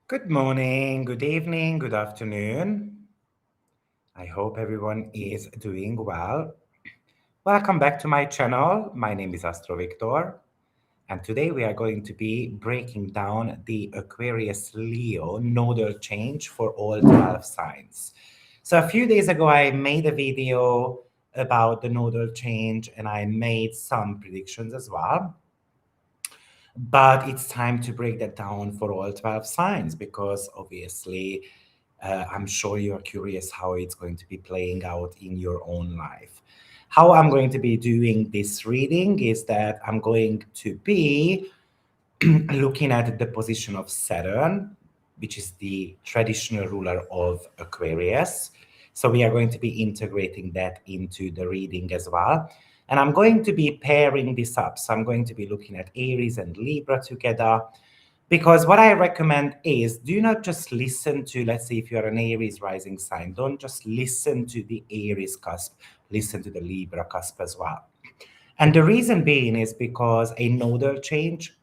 Good morning, good evening, good afternoon. I hope everyone is doing well. Welcome back to my channel. My name is AstroViktor, and today we are going to be breaking down the Aquarius-Leo Nodal change for all 12 signs. So a few days ago, I made a video about the nodal change and I made some predictions as well. But it's time to break that down for all 12 signs because obviously I'm sure you're curious how it's going to be playing out in your own life. How I'm going to be doing this reading is that I'm going to be looking at the position of Saturn, which is the traditional ruler of Aquarius. So we are going to be integrating that into the reading as well. And I'm going to be pairing this up. So I'm going to be looking at Aries and Libra together. Because what I recommend is do not just listen to, let's say, if you're an Aries rising sign, don't just listen to the Aries cusp, listen to the Libra cusp as well. And the reason being is because a nodal change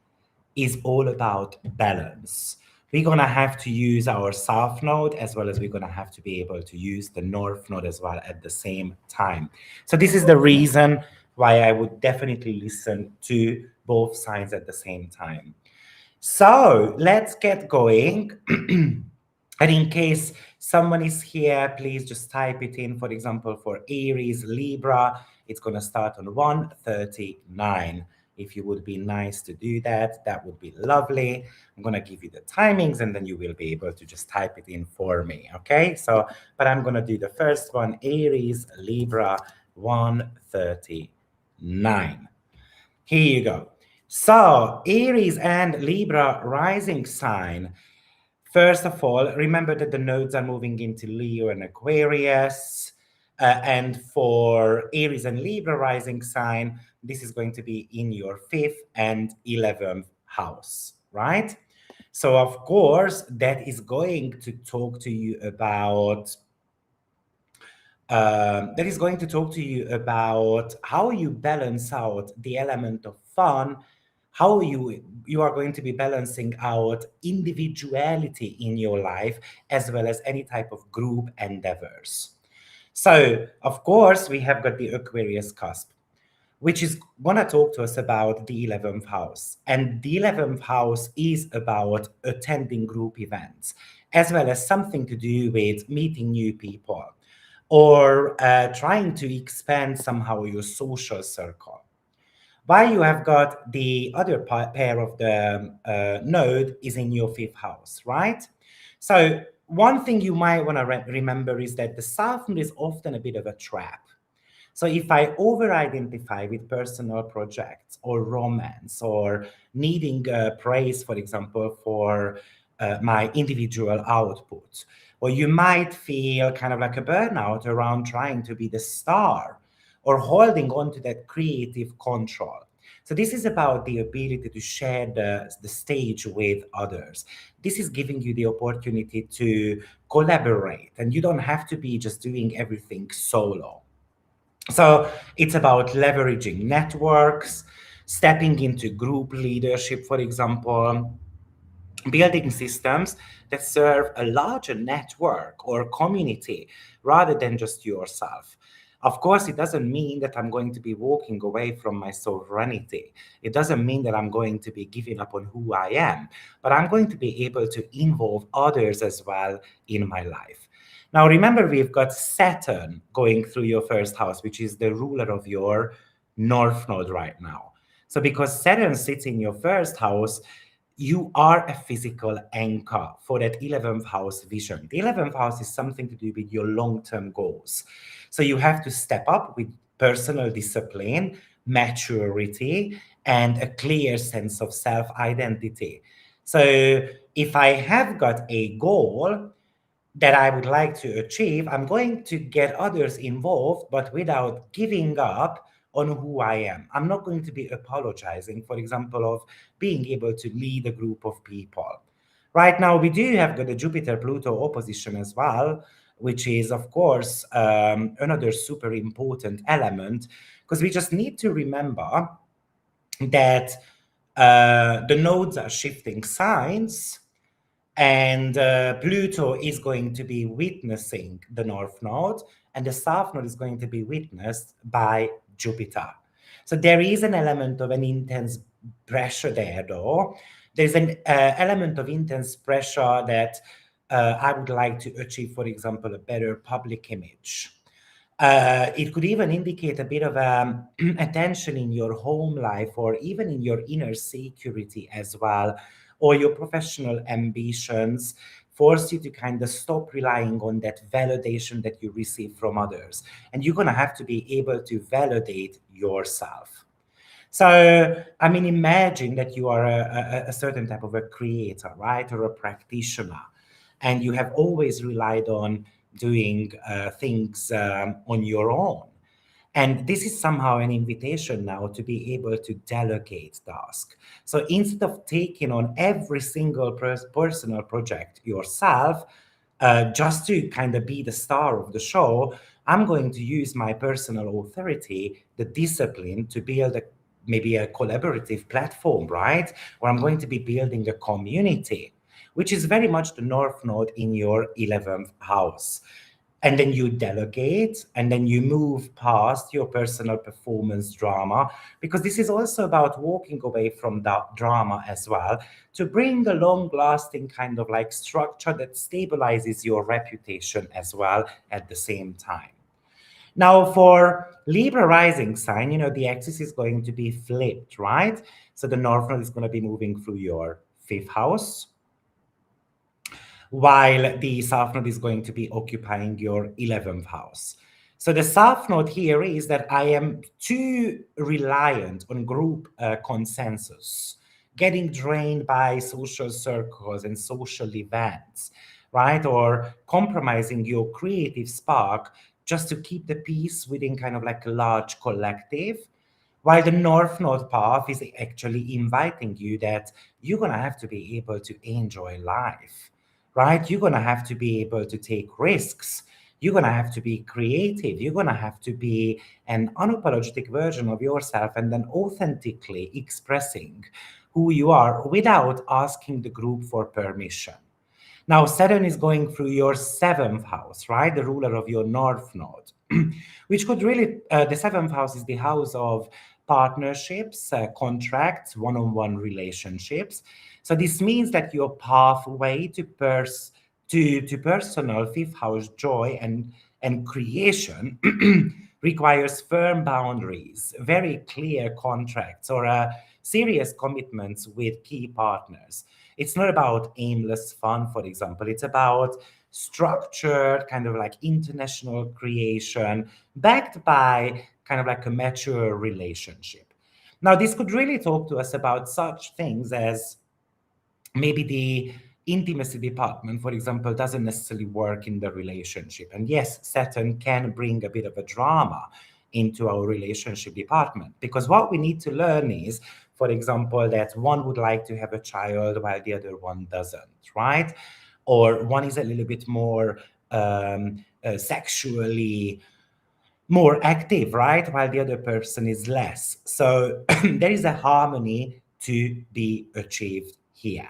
is all about balance. We're going to have to use our south node as well as we're going to have to be able to use the north node as well at the same time. So this is the reason why I would definitely listen to both signs at the same time. So let's get going. And in case someone is here, please just type it in. For example, for Aries, Libra, it's going to start on 1:39. If you would be nice to do that, that would be lovely. I'm going to give you the timings and then you will be able to just type it in for me. Okay, so, but I'm going to do the first one, Aries, Libra, 1:39. Here you go. So, Aries and Libra rising sign. First of all, remember that the nodes are moving into Leo and Aquarius. And for Aries and Libra rising sign, this is going to be in your 5th and 11th house, right? So, of course, that is going to talk to you about how you balance out the element of fun, how you are going to be balancing out individuality in your life, as well as any type of group endeavors. So, of course, we have got the Aquarius cusp, which is going to talk to us about the 11th house. And the 11th house is about attending group events, as well as something to do with meeting new people or trying to expand somehow your social circle. While you have got the other pair of the node is in your 5th house, right? So one thing you might want to remember is that the south node is often a bit of a trap. So if I over-identify with personal projects or romance or needing praise, for example, for my individual output, or you might feel kind of like a burnout around trying to be the star or holding on to that creative control. So this is about the ability to share the stage with others. This is giving you the opportunity to collaborate, and you don't have to be just doing everything solo. So it's about leveraging networks, stepping into group leadership, for example, building systems that serve a larger network or community rather than just yourself. Of course, it doesn't mean that I'm going to be walking away from my sovereignty. It doesn't mean that I'm going to be giving up on who I am, but I'm going to be able to involve others as well in my life. Now, remember, we've got Saturn going through your 1st house, which is the ruler of your North Node right now. So because Saturn sits in your 1st house, you are a physical anchor for that 11th house vision. The 11th house is something to do with your long-term goals. So you have to step up with personal discipline, maturity, and a clear sense of self-identity. So if I have got a goal that I would like to achieve, I'm going to get others involved, but without giving up on who I am. I'm not going to be apologizing, for example, of being able to lead a group of people. Right now, we do have got the Jupiter-Pluto opposition as well, which is, of course, another super important element, because we just need to remember that the nodes are shifting signs, And Pluto is going to be witnessing the North Node, and the South Node is going to be witnessed by Jupiter. So there is an element of an intense pressure there, though. There's an element of intense pressure that I would like to achieve, for example, a better public image. It could even indicate a bit of attention in your home life or even in your inner security as well, or your professional ambitions force you to kind of stop relying on that validation that you receive from others. And you're going to have to be able to validate yourself. So, I mean, imagine that you are a certain type of a creator, right? Or a practitioner, and you have always relied on doing things on your own. And this is somehow an invitation now to be able to delegate tasks. So instead of taking on every single personal project yourself, just to kind of be the star of the show, I'm going to use my personal authority, the discipline, to build maybe a collaborative platform, right? Or I'm going to be building a community, which is very much the North Node in your 11th house. And then you delegate, and then you move past your personal performance drama, because this is also about walking away from that drama as well, to bring a long lasting kind of like structure that stabilizes your reputation as well at the same time. Now, for Libra rising sign, the axis is going to be flipped, right? So the North Node is going to be moving through your 5th house, while the South Node is going to be occupying your 11th house. So the South Node here is that I am too reliant on group consensus, getting drained by social circles and social events, right? Or compromising your creative spark just to keep the peace within kind of like a large collective. While the North Node path is actually inviting you that you're going to have to be able to enjoy life, right? You're going to have to be able to take risks. You're going to have to be creative. You're going to have to be an unapologetic version of yourself, and then authentically expressing who you are without asking the group for permission. Now, Saturn is going through your 7th house, right? The ruler of your North Node, which could really, the 7th house is the house of partnerships, contracts, one on one relationships. So, this means that your pathway to, to personal 5th house joy and creation requires firm boundaries, very clear contracts, or serious commitments with key partners. It's not about aimless fun, for example. It's about structured, kind of like international creation, backed by kind of like a mature relationship. Now, this could really talk to us about such things as maybe the intimacy department, for example, doesn't necessarily work in the relationship. And yes, Saturn can bring a bit of a drama into our relationship department, because what we need to learn is, for example, that one would like to have a child while the other one doesn't, right? Or one is a little bit more sexually more active, right? While the other person is less. So there is a harmony to be achieved here.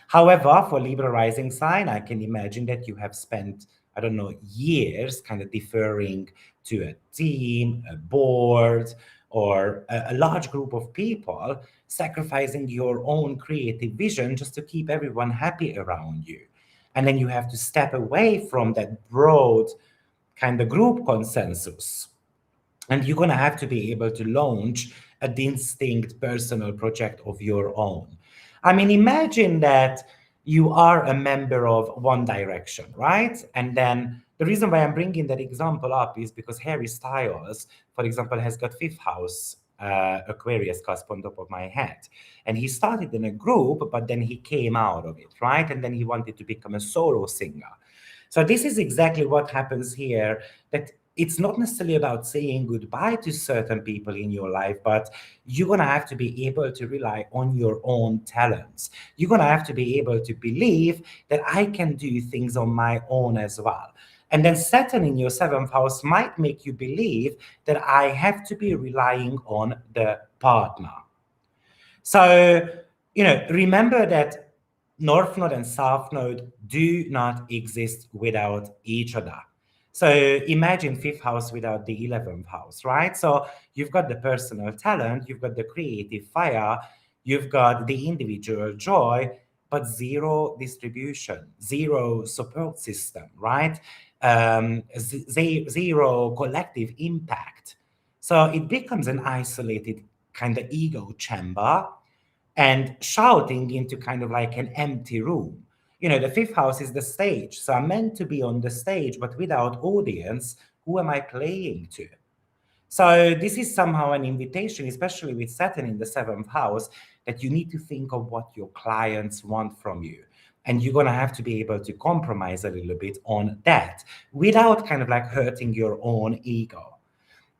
However, for Libra rising sign, I can imagine that you have spent, I don't know, years kind of deferring to a team, a board, or a large group of people, sacrificing your own creative vision just to keep everyone happy around you. And then you have to step away from that broad kind of group consensus. And you're going to have to be able to launch a distinct personal project of your own. I mean, imagine that you are a member of One Direction, right? And then the reason why I'm bringing that example up is because Harry Styles, for example, has got 5th house Aquarius cusp on top of my head. And he started in a group, but then he came out of it, right? And then he wanted to become a solo singer. So this is exactly what happens here, that it's not necessarily about saying goodbye to certain people in your life, but you're going to have to be able to rely on your own talents. You're going to have to be able to believe that I can do things on my own as well. And then Saturn in your 7th house might make you believe that I have to be relying on the partner. So, remember that North Node and South Node do not exist without each other. So imagine fifth house without the 11th house, right? So you've got the personal talent, you've got the creative fire, you've got the individual joy, but zero distribution, zero support system, right? Zero collective impact. So it becomes an isolated kind of ego chamber and shouting into kind of like an empty room. You know, the fifth house is the stage. So I'm meant to be on the stage, but without audience, who am I playing to? So this is somehow an invitation, especially with Saturn in the seventh house, that you need to think of what your clients want from you. And you're going to have to be able to compromise a little bit on that without kind of like hurting your own ego.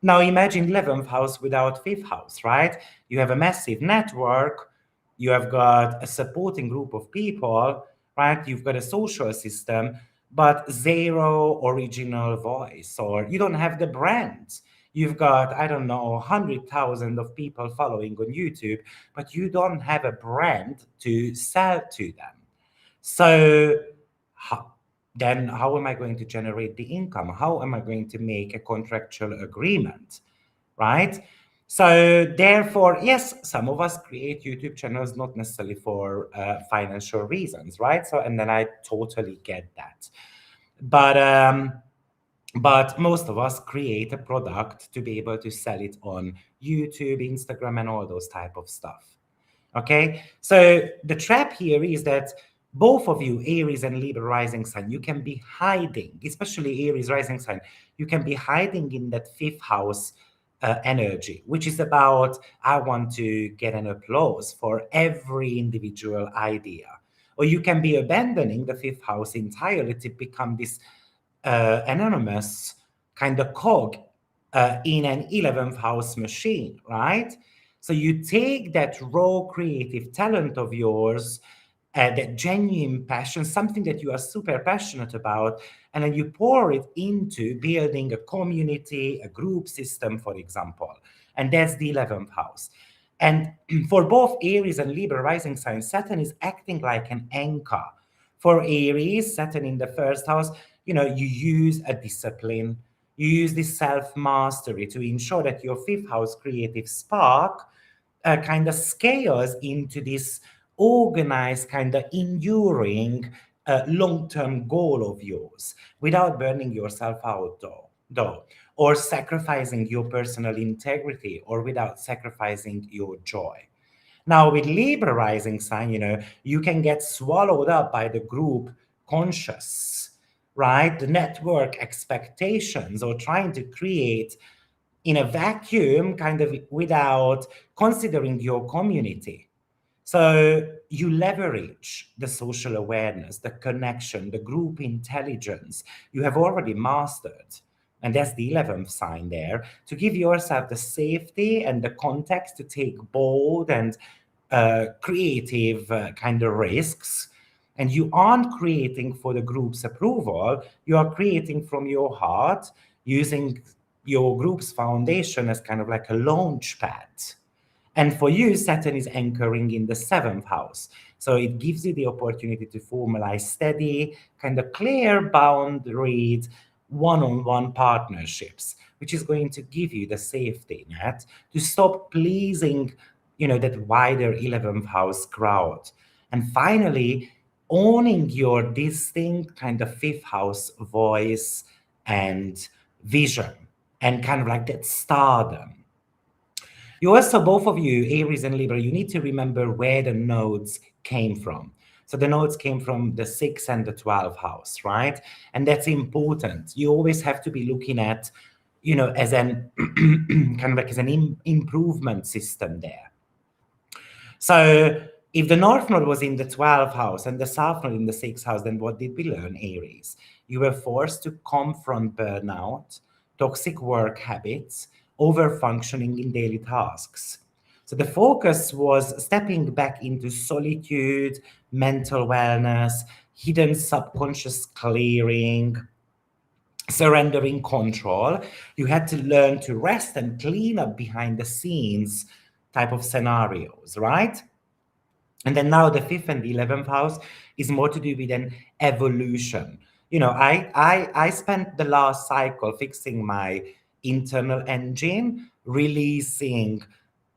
Now imagine 11th house without fifth house, right? You have a massive network, you have got a supporting group of people, right? You've got a social system, but zero original voice, or you don't have the brand. You've got, I don't know, 100,000 of people following on YouTube, but you don't have a brand to sell to them. So then how am I going to generate the income? How am I going to make a contractual agreement, right? So therefore, yes, some of us create YouTube channels not necessarily for financial reasons, right? So, and then I totally get that. But most of us create a product to be able to sell it on YouTube, Instagram, and all those type of stuff. Okay, so the trap here is that both of you, Aries and Libra rising sign, you can be hiding, especially Aries rising sign, you can be hiding in that fifth house energy, which is about, I want to get an applause for every individual idea. Or you can be abandoning the fifth house entirely to become this anonymous kind of cog in an 11th house machine, right? So you take that raw creative talent of yours, that genuine passion, something that you are super passionate about, and then you pour it into building a community, a group system, for example. And that's the 11th house. And for both Aries and Libra rising signs, Saturn is acting like an anchor. For Aries, Saturn in the first house, you know, you use a discipline, you use this self-mastery to ensure that your fifth house creative spark kind of scales into this organized, kind of enduring, long-term goal of yours without burning yourself out, though, or sacrificing your personal integrity, or without sacrificing your joy. Now, with Libra rising sign, you know, you can get swallowed up by the group conscious, right? The network expectations, or trying to create in a vacuum, kind of without considering your community. So you leverage the social awareness, the connection, the group intelligence you have already mastered. And that's the 11th sign there, to give yourself the safety and the context to take bold and creative kind of risks. And you aren't creating for the group's approval, you are creating from your heart, using your group's foundation as kind of like a launch pad. And for you, Saturn is anchoring in the seventh house. So it gives you the opportunity to formalize steady, kind of clear boundaried one-on-one partnerships, which is going to give you the safety net to stop pleasing, you know, that wider 11th house crowd. And finally, owning your distinct kind of fifth house voice and vision, and kind of like that stardom. You also, both of you, Aries and Libra, you need to remember where the nodes came from. So the nodes came from the 6th and the 12th house, right? And that's important. You always have to be looking at, you know, as an kind of like as an improvement system there. So if the North Node was in the 12th house and the South Node in the 6th house, then what did we learn, Aries? You were forced to confront burnout, toxic work habits, over-functioning in daily tasks. So the focus was stepping back into solitude, mental wellness, hidden subconscious clearing, surrendering control. You had to learn to rest and clean up behind the scenes type of scenarios, right? And then now the fifth and the 11th house is more to do with an evolution. You know, I spent the last cycle fixing my internal engine, releasing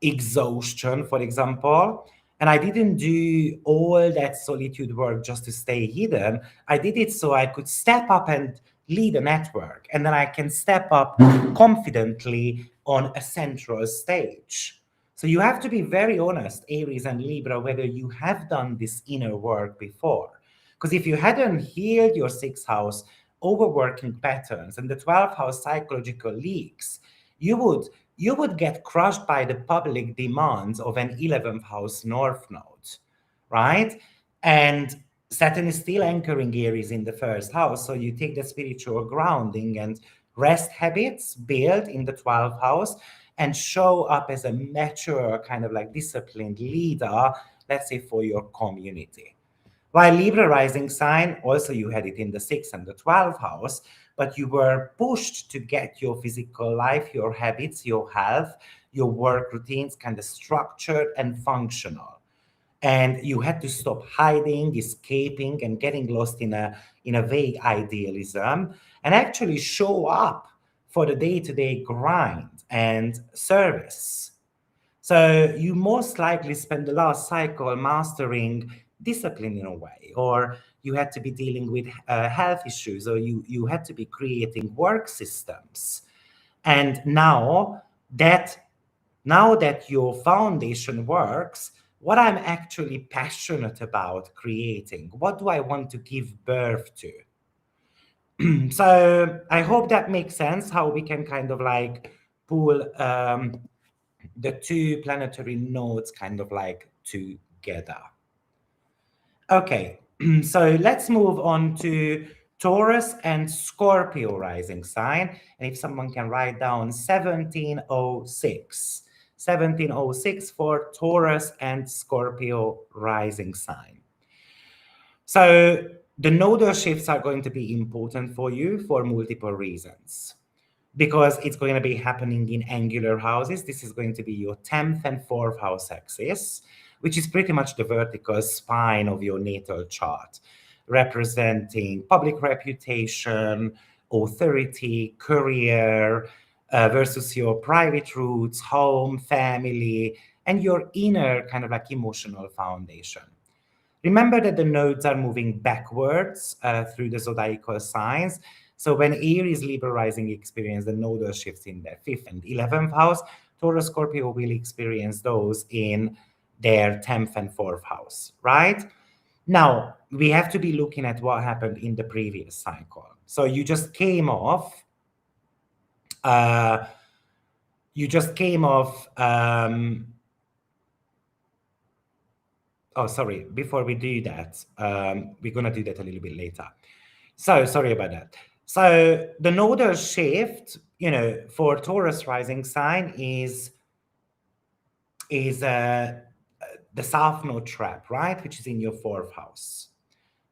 exhaustion, for example. And I didn't do all that solitude work just to stay hidden. I did it so I could step up and lead a network. And then I can step up confidently on a central stage. So you have to be very honest, Aries and Libra, whether you have done this inner work before. Because if you hadn't healed your sixth house overworking patterns and the 12th house psychological leaks, you would you would get crushed by the public demands of an 11th house north node, right? And Saturn is still anchoring Aries in the first house. So you take the spiritual grounding and rest habits built in the 12th house and show up as a mature, kind of like disciplined leader, let's say for your community. While Libra rising sign, also you had it in the 6th and the 12th house, but you were pushed to get your physical life, your habits, your health, your work routines kind of structured and functional. And you had to stop hiding, escaping, and getting lost in a vague idealism and actually show up for the day-to-day grind and service. So you most likely spend the last cycle mastering discipline in a way, or you had to be dealing with health issues, or you had to be creating work systems. And that now that your foundation works, what I'm actually passionate about creating, what do I want to give birth to? So I hope that makes sense how we can kind of like pull the two planetary nodes kind of like together. Okay, so let's move on to Taurus and Scorpio rising sign. And if someone can write down 1706. 1706 for Taurus and Scorpio rising sign. So the nodal shifts are going to be important for you for multiple reasons. Because it's going to be happening in angular houses. This is going to be your 10th and 4th house axis, which is pretty much the vertical spine of your natal chart, representing public reputation, authority, career, versus your private roots, home, family, and your inner kind of like emotional foundation. Remember that the nodes are moving backwards through the zodiacal signs. So when Aries, Libra rising experience the nodal shifts in their 5th and 11th house, Taurus, Scorpio will experience those in their 10th and 4th house, right? Now, we have to be looking at what happened in the previous cycle. So you just came off, oh, sorry, before we do that, we're going to do that a little bit later. So sorry about that. So the nodal shift, for Taurus rising sign is the South Node trap, right? Which is in your 4th house.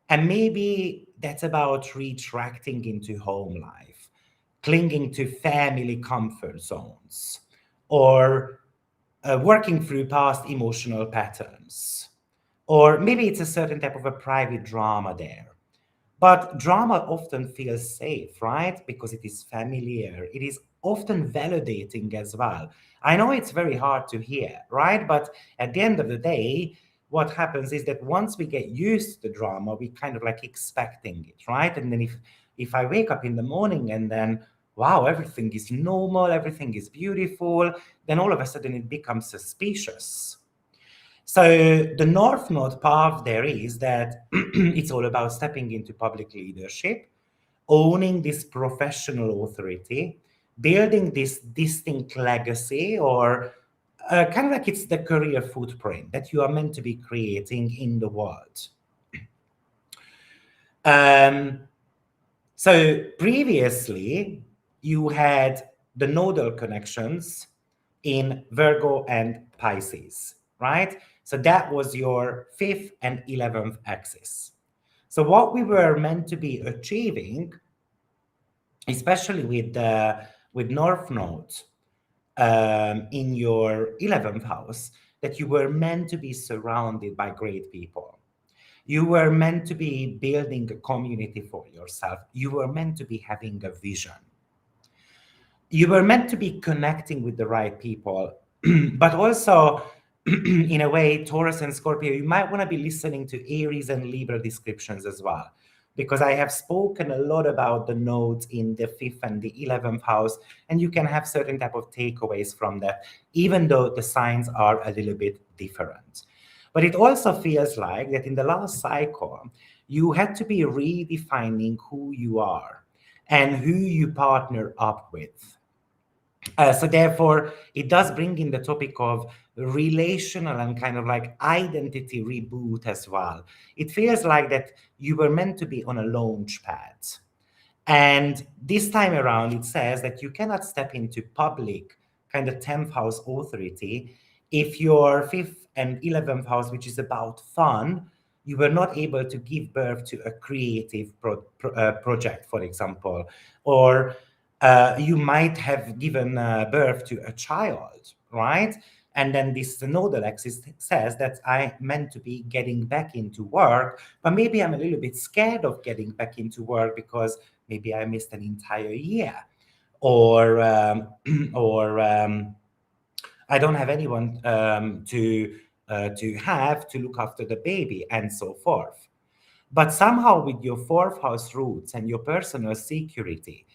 And maybe that's about retracting into home life, clinging to family comfort zones, or working through past emotional patterns. Or maybe it's a certain type of a private drama there. But drama often feels safe, right? Because it is familiar. It is often validating as well. I know it's very hard to hear, right? But at the end of the day, what happens is that once we get used to the drama, we kind of like expecting it, right? And then if I wake up in the morning and then, wow, everything is normal, everything is beautiful, then all of a sudden it becomes suspicious. So the North Node path there is that it's all about stepping into public leadership, owning this professional authority, building this distinct legacy, or kind of like it's the career footprint that you are meant to be creating in the world. So previously, you had the nodal connections in Virgo and Pisces, right? So that was your 5th and 11th axis. So what we were meant to be achieving, especially with North Node in your 11th house, that you were meant to be surrounded by great people. You were meant to be building a community for yourself. You were meant to be having a vision. You were meant to be connecting with the right people, but also, in a way, Taurus and Scorpio, you might want to be listening to Aries and Libra descriptions as well, because I have spoken a lot about the nodes in the 5th and the 11th house, and you can have certain type of takeaways from that, even though the signs are a little bit different. But it also feels like that in the last cycle, you had to be redefining who you are and who you partner up with. So therefore, it does bring in the topic of relational and kind of like identity reboot as well. It feels like that you were meant to be on a launch pad. And this time around, it says that you cannot step into public kind of 10th house authority if your 5th and 11th house, which is about fun, you were not able to give birth to a creative project, for example, or you might have given birth to a child, right? And then this nodal axis says that I meant to be getting back into work, but maybe I'm a little bit scared of getting back into work because maybe I missed an entire year, or or I don't have anyone to have to look after the baby, and so forth. But somehow, with your 4th house roots and your personal security,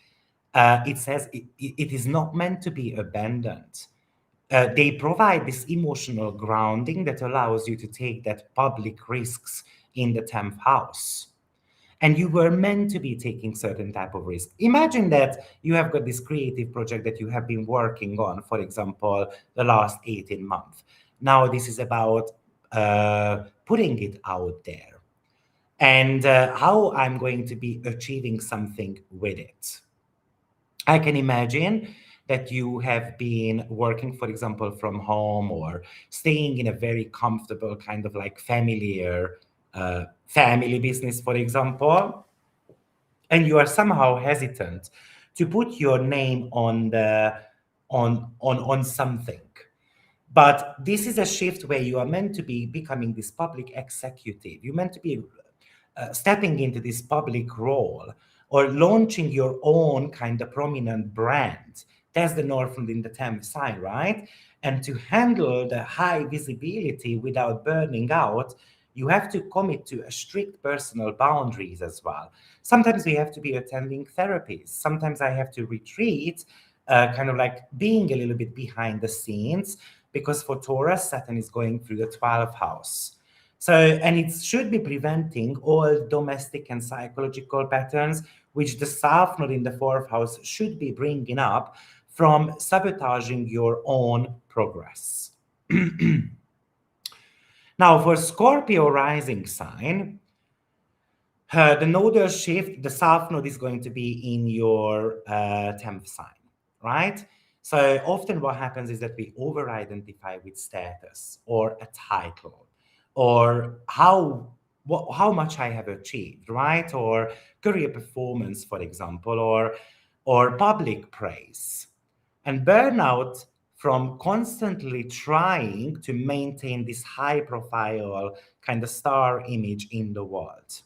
it says it is not meant to be abandoned. They provide this emotional grounding that allows you to take that public risks in the 10th house. And you were meant to be taking certain type of risk. Imagine that you have got this creative project that you have been working on, for example, the last 18 months. Now this is about putting it out there and how I'm going to be achieving something with it. I can imagine that you have been working, for example, from home or staying in a very comfortable kind of like familiar family business, for example, and you are somehow hesitant to put your name on the on something. But this is a shift where you are meant to be becoming this public executive. You're meant to be stepping into this public role or launching your own kind of prominent brand. That's the North Node in the 10th sign, right? And to handle the high visibility without burning out, you have to commit to a strict personal boundaries as well. Sometimes we have to be attending therapies. Sometimes I have to retreat, kind of like being a little bit behind the scenes, because for Taurus, Saturn is going through the 12th house. So, and it should be preventing all domestic and psychological patterns, which the South Node in the 4th house should be bringing up from sabotaging your own progress. Now, for Scorpio rising sign, the nodal shift, the South Node is going to be in your 10th sign, right? So often what happens is that we over-identify with status or a title or how much I have achieved, right? Or career performance, for example, or public praise. And burnout from constantly trying to maintain this high profile kind of star image in the world.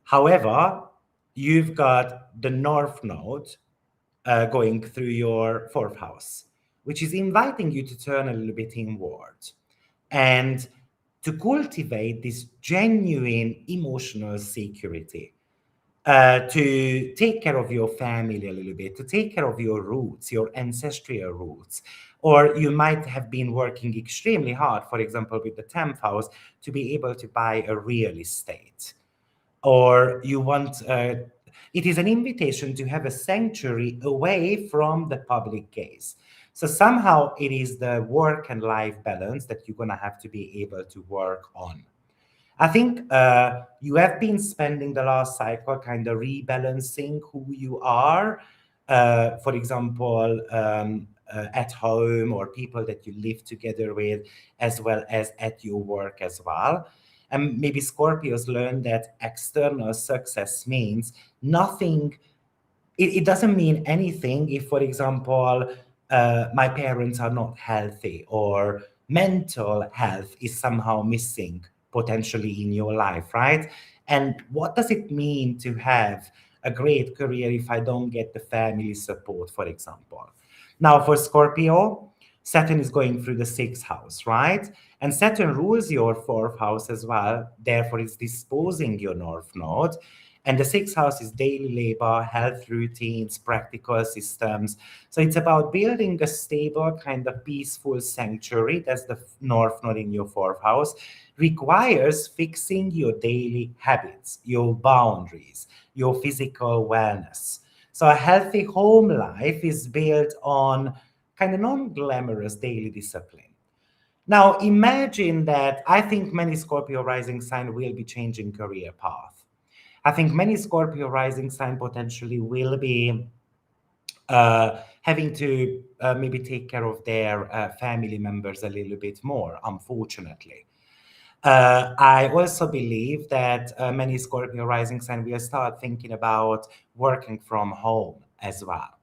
However, you've got the North Node going through your 4th house, which is inviting you to turn a little bit inward and to cultivate this genuine emotional security, to take care of your family a little bit, to take care of your roots, your ancestral roots. Or you might have been working extremely hard, for example, with the 10th house, to be able to buy a real estate. Or you want, it is an invitation to have a sanctuary away from the public gaze. So somehow it is the work and life balance that you're going to have to be able to work on. I think you have been spending the last cycle kind of rebalancing who you are. For example, at home or people that you live together with, as well as at your work as well. And maybe Scorpios learn that external success means nothing. It doesn't mean anything if, for example, my parents are not healthy, or mental health is somehow missing potentially in your life, right? And what does it mean to have a great career if I don't get the family support, for example? Now, for Scorpio, Saturn is going through the sixth house, right? And Saturn rules your fourth house as well. Therefore, it's disposing your north node. And the sixth house is daily labor, health routines, practical systems. So it's about building a stable, kind of peaceful sanctuary. That's the north node in your fourth house. Requires fixing your daily habits, your boundaries, your physical wellness. So a healthy home life is built on kind of non-glamorous daily discipline. Now, imagine that I think many Scorpio rising sign will be changing career path. I think many Scorpio rising sign potentially will be having to maybe take care of their family members a little bit more, unfortunately. I also believe that many Scorpio rising sign will start thinking about working from home as well.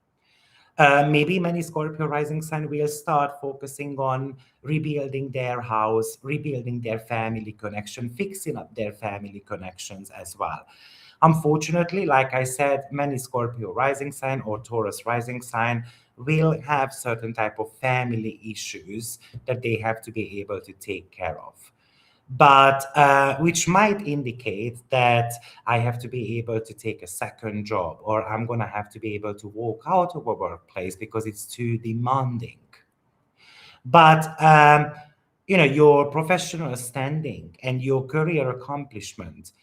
Maybe many Scorpio rising sign will start focusing on rebuilding their house, rebuilding their family connection, fixing up their family connections as well. Unfortunately, like I said, many Scorpio rising sign or Taurus rising sign will have certain type of family issues that they have to be able to take care of, but which might indicate that I have to be able to take a second job, or I'm going to have to be able to walk out of a workplace because it's too demanding. But your professional standing and your career accomplishment,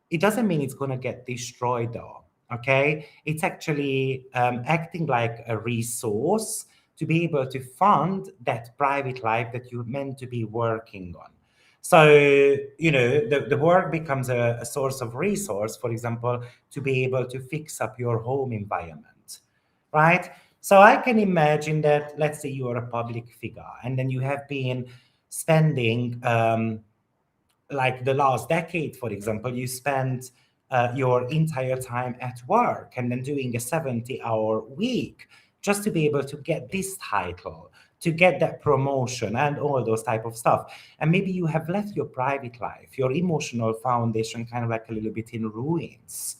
it doesn't mean it's going to get destroyed though. Okay, it's actually acting like a resource to be able to fund that private life that you're meant to be working on. So, the work becomes a source of resource, for example, to be able to fix up your home environment, right? So I can imagine that, let's say you are a public figure and then you have been spending, like the last decade, for example, you spent your entire time at work and then doing a 70-hour week just to be able to get this title, to get that promotion and all those type of stuff. And maybe you have left your private life, your emotional foundation kind of like a little bit in ruins.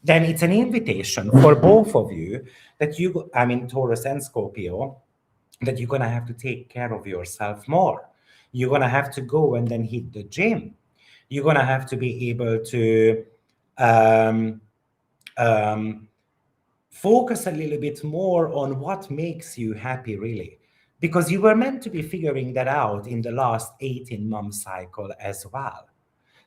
Then it's an invitation for both of you that I mean, Taurus and Scorpio, that you're going to have to take care of yourself more. You're going to have to go and then hit the gym. You're going to have to be able to um, um, focus a little bit more on what makes you happy, really. Because you were meant to be figuring that out in the last 18-month cycle as well.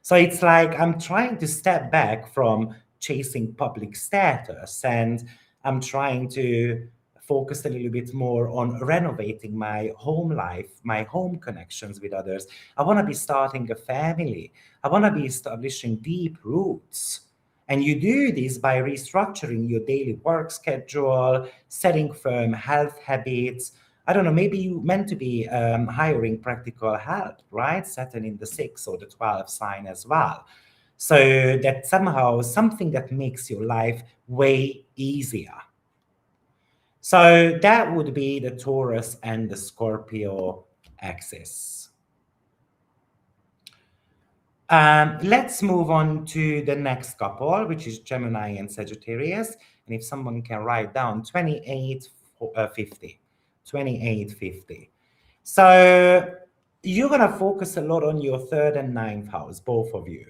So it's like I'm trying to step back from chasing public status, and I'm trying to focus a little bit more on renovating my home life, my home connections with others. I want to be starting a family. I want to be establishing deep roots. And you do this by restructuring your daily work schedule, setting firm health habits. I don't know, maybe you meant to be hiring practical help, right? Saturn in the 6th or the 12th sign as well. So that somehow something that makes your life way easier. So that would be the Taurus and the Scorpio axis. Let's move on to the next couple, which is Gemini and Sagittarius. And if someone can write down 2850. 2850. So you're going to focus a lot on your third and ninth house, both of you,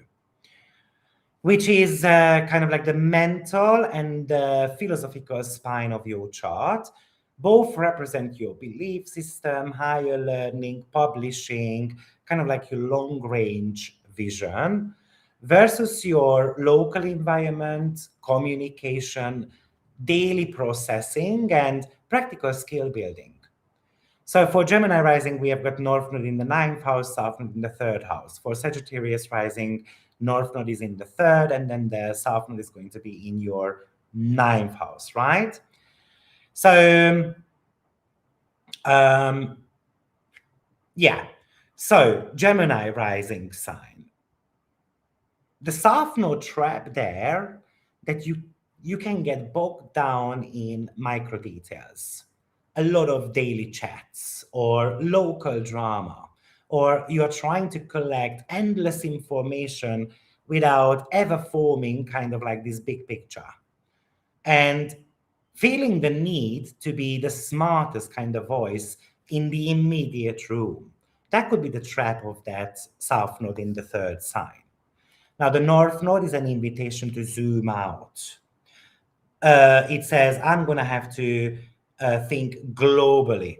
which is kind of like the mental and the philosophical spine of your chart. Both represent your belief system, higher learning, publishing, kind of like your long range vision, versus your local environment, communication, daily processing, and practical skill building. So for Gemini rising, we have got North Node in the ninth house, South Node in the third house. For Sagittarius rising, North Node is in the third, and then the South Node is going to be in your ninth house, right? So, yeah. So Gemini rising sign. The South Node trap there that you can get bogged down in micro details, a lot of daily chats or local drama. or you are trying to collect endless information without ever forming kind of like this big picture. And feeling the need to be the smartest kind of voice in the immediate room. That could be the trap of that south node in the third sign. Now, the north node is an invitation to zoom out. It says, I'm going to have to think globally.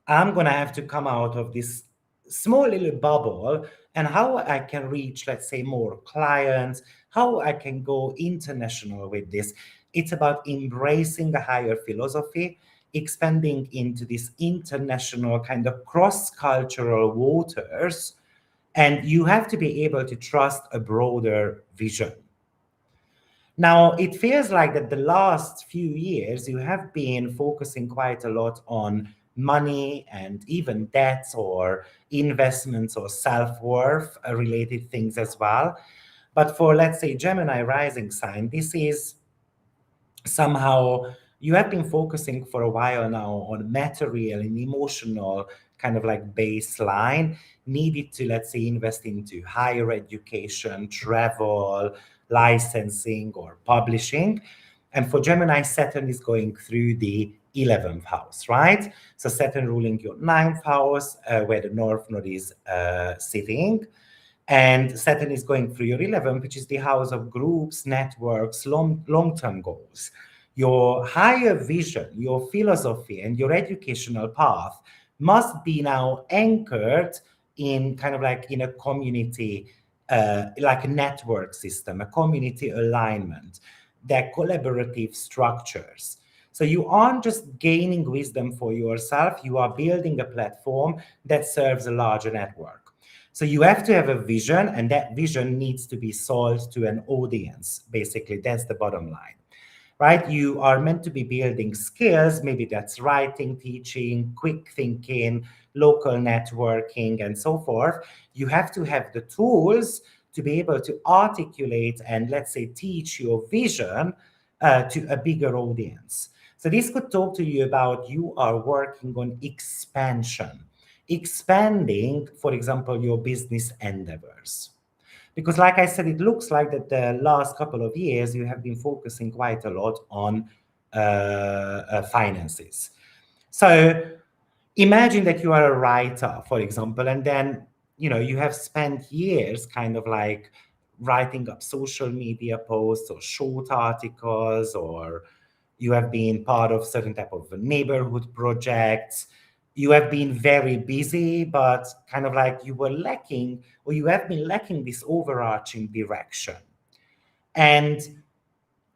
I'm going to have to come out of this small little bubble and how I can reach, let's say, more clients, how I can go international with this. It's about embracing a higher philosophy, expanding into this international kind of cross-cultural waters, and you have to be able to trust a broader vision. Now, it feels like that the last few years you have been focusing quite a lot on money and even debts or investments or self-worth related things as well. But for, let's say, Gemini rising sign, this is somehow you have been focusing for a while now on material and emotional kind of like baseline needed to, let's say, invest into higher education, travel, licensing, or publishing. And for Gemini, Saturn is going through the 11th house, right? So Saturn ruling your 9th house, where the North Node is sitting. And Saturn is going through your 11th, which is the house of groups, networks, long-term goals. Your higher vision, your philosophy, and your educational path must be now anchored in kind of like in a community, like a network system, a community alignment, their collaborative structures. So you aren't just gaining wisdom for yourself, you are building a platform that serves a larger network. So you have to have a vision, and that vision needs to be sold to an audience. Basically, that's the bottom line, right? You are meant to be building skills. Maybe that's writing, teaching, quick thinking, local networking, and so forth. You have to have the tools to be able to articulate and, let's say, teach your vision to a bigger audience. So this could talk to you about you are working on expansion, expanding, for example, your business endeavors. Because like I said, it looks like that the last couple of years you have been focusing quite a lot on finances. So imagine that you are a writer, for example, and then you have spent years kind of like writing up social media posts or short articles, or you have been part of certain type of neighborhood projects. You have been very busy, but kind of like you were lacking, or you have been lacking this overarching direction. And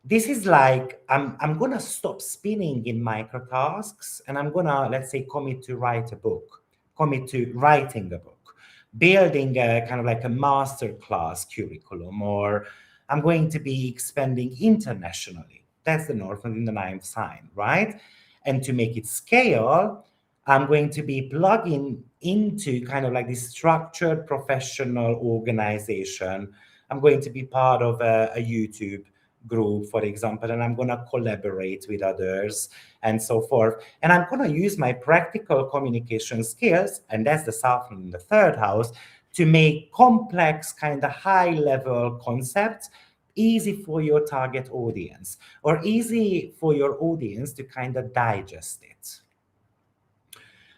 this is like, I'm gonna stop spinning in micro tasks, and I'm gonna, let's say, commit to write a book, commit to writing a book, building a kind of like a master class curriculum, or I'm going to be expanding internationally. That's the North and the 9th sign, right? And to make it scale, I'm going to be plugging into kind of like this structured professional organization. I'm going to be part of a YouTube group, for example, and I'm going to collaborate with others and so forth. And I'm going to use my practical communication skills, and that's the South in the 3rd house, to make complex, kind of high level concepts easy for your target audience, or easy for your audience to kind of digest it.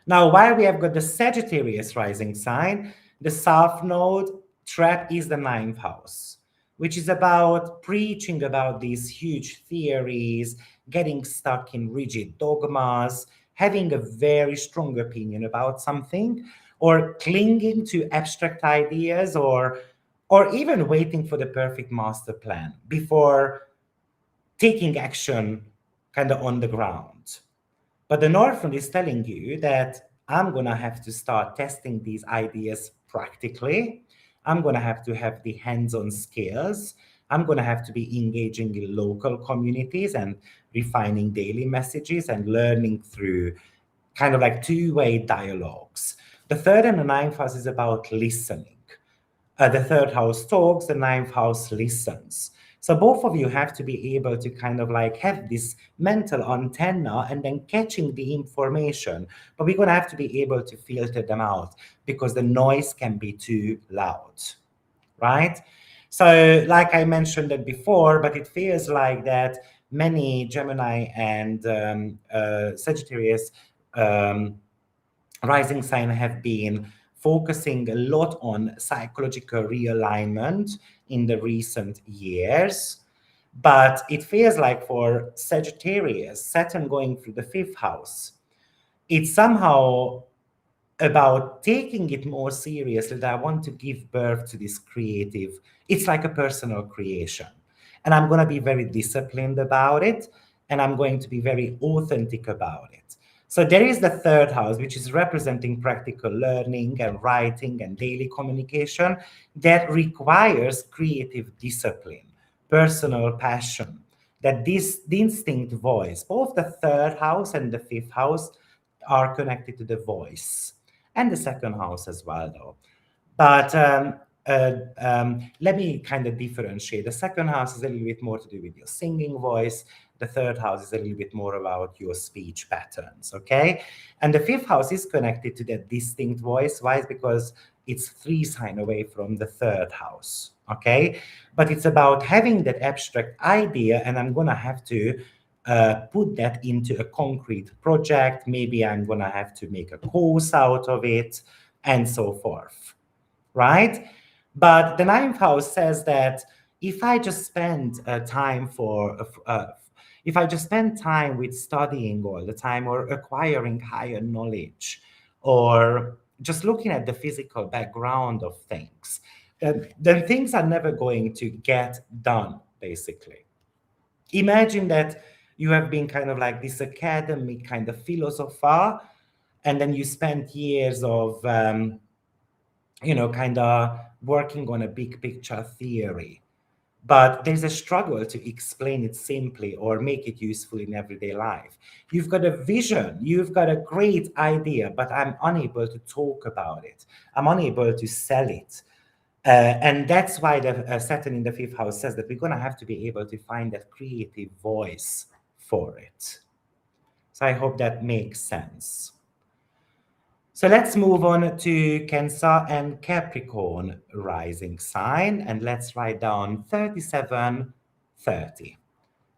Now, while we have got the Sagittarius rising sign, the South Node trap is the 9th house, which is about preaching about these huge theories, getting stuck in rigid dogmas, having a very strong opinion about something, or clinging to abstract ideas, or even waiting for the perfect master plan before taking action kind of on the ground. But the Northland is telling you that I'm going to have to start testing these ideas practically. I'm going to have the hands-on skills. I'm going to have to be engaging in local communities and refining daily messages and learning through kind of like two-way dialogues. The 3rd and the 9th house is about listening. The 3rd house talks, the 9th house listens. So both of you have to be able to kind of like have this mental antenna and then catching the information. But we're going to have to be able to filter them out because the noise can be too loud, right? So like I mentioned it before, but it feels like that many Gemini and Sagittarius rising sign have been focusing a lot on psychological realignment in the recent years. But it feels like for Sagittarius, Saturn going through the fifth house, it's somehow about taking it more seriously that I want to give birth to this creative. It's like a personal creation. And I'm going to be very disciplined about it. And I'm going to be very authentic about it. So there is the third house, which is representing practical learning and writing and daily communication that requires creative discipline, personal passion, that this distinct voice, both the third house and the fifth house are connected to the voice and the second house as well, though. But let me kind of differentiate. The second house is a little bit more to do with your singing voice. The third house is a little bit more about your speech patterns, okay? And the fifth house is connected to that distinct voice. Why? Because it's 3 signs away from the third house, okay? But it's about having that abstract idea, and I'm going to have to put that into a concrete project. Maybe I'm going to have to make a course out of it and so forth, right? But the ninth house says that if I just spend if I just spend time with studying all the time or acquiring higher knowledge or just looking at the physical background of things, then things are never going to get done, basically. Imagine that you have been kind of like this academic kind of philosopher, and then you spent years of, kind of working on a big picture theory. But there's a struggle to explain it simply or make it useful in everyday life. You've got a vision, you've got a great idea, but I'm unable to talk about it. I'm unable to sell it. And that's why the Saturn in the fifth house says that we're going to have to be able to find that creative voice for it. So I hope that makes sense. So let's move on to Cancer and Capricorn rising sign, and let's write down 3730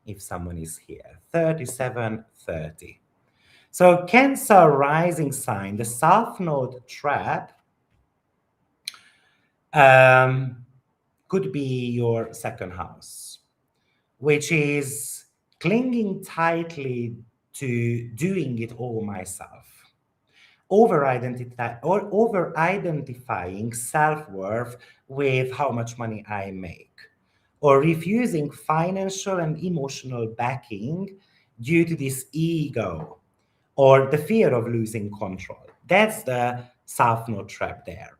if someone is here. 3730. So Cancer rising sign, the South Node trap could be your second house, which is clinging tightly to doing it all myself, over-identifying self-worth with how much money I make, or refusing financial and emotional backing due to this ego or the fear of losing control. That's the South Node trap there.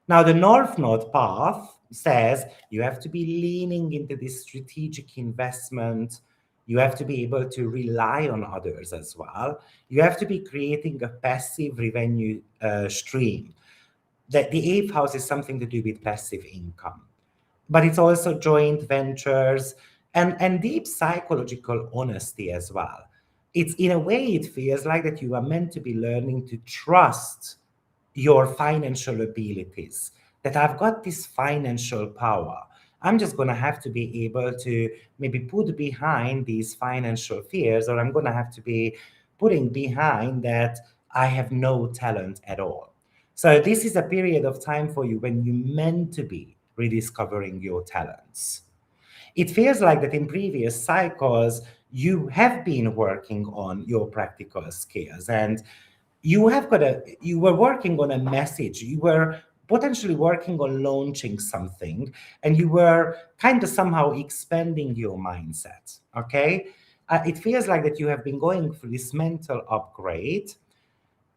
Now, the North Node path says you have to be leaning into this strategic investment. You have to be able to rely on others as well. You have to be creating a passive revenue stream. The eighth house is something to do with passive income, but it's also joint ventures and deep psychological honesty as well. It's in a way, it feels like that you are meant to be learning to trust your financial abilities, that I've got this financial power. I'm just going to have to be able to maybe put behind these financial fears, or I'm going to have to be putting behind that I have no talent at all. So this is a period of time for you when you're meant to be rediscovering your talents. It feels like that in previous cycles, you have been working on your practical skills, and you were working on a message, you were potentially working on launching something, and you were kind of somehow expanding your mindset, okay? It feels like that you have been going through this mental upgrade,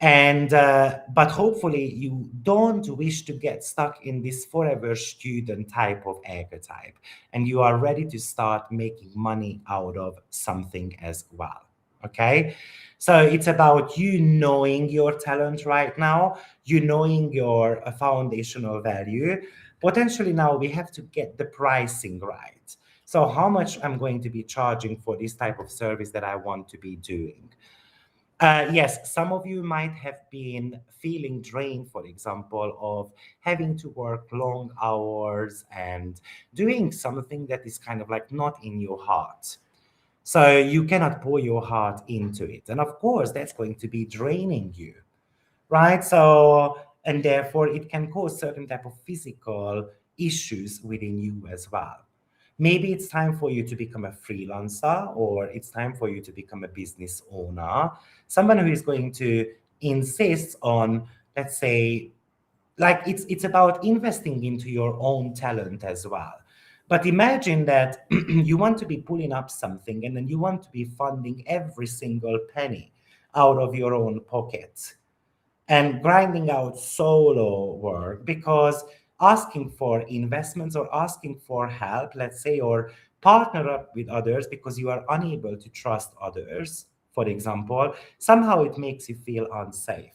and but hopefully you don't wish to get stuck in this forever student type of archetype, and you are ready to start making money out of something as well, okay? So it's about you knowing your talent right now, you knowing your foundational value. Potentially now we have to get the pricing right. So how much I'm going to be charging for this type of service that I want to be doing? Yes, some of you might have been feeling drained, for example, of having to work long hours and doing something that is kind of like not in your heart. So you cannot pour your heart into it. And of course, that's going to be draining you, right? So, and therefore it can cause certain type of physical issues within you as well. Maybe it's time for you to become a freelancer, or it's time for you to become a business owner, someone who is going to insist on, let's say, like it's about investing into your own talent as well. But imagine that you want to be pulling up something and then you want to be funding every single penny out of your own pocket and grinding out solo work, because asking for investments or asking for help, let's say, or partner up with others because you are unable to trust others, for example, somehow it makes you feel unsafe.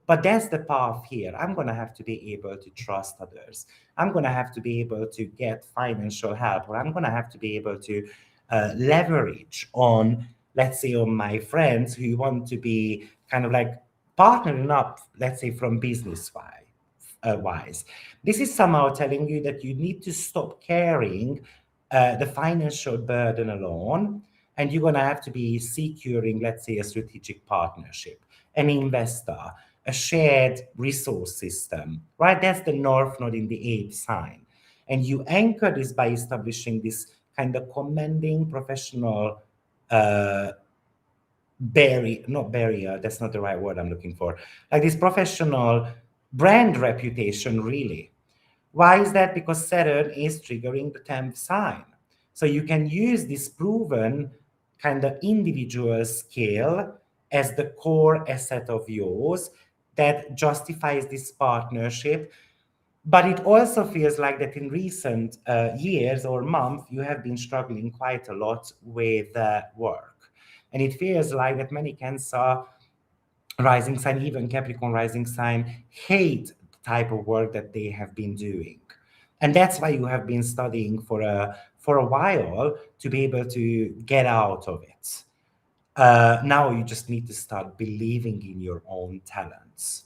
But that's the path here. I'm going to have to be able to trust others. I'm going to have to be able to get financial help, or I'm going to have to be able to leverage on, let's say, on my friends who want to be kind of like partnering up, let's say, from wise. This is somehow telling you that you need to stop carrying the financial burden alone, and you're going to have to be securing, let's say, a strategic partnership, an investor, a shared resource system, right? That's the North Node in the eighth sign. And you anchor this by establishing this kind of commanding professional not barrier, that's not the right word I'm looking for, like this professional brand reputation, really. Why is that? Because Saturn is triggering the 10th sign. So you can use this proven kind of individual skill as the core asset of yours that justifies this partnership. But it also feels like that in recent years or months, you have been struggling quite a lot with work. And it feels like that many Cancer rising sign, even Capricorn rising sign, hate the type of work that they have been doing. And that's why you have been studying for a while to be able to get out of it. Now you just need to start believing in your own talents.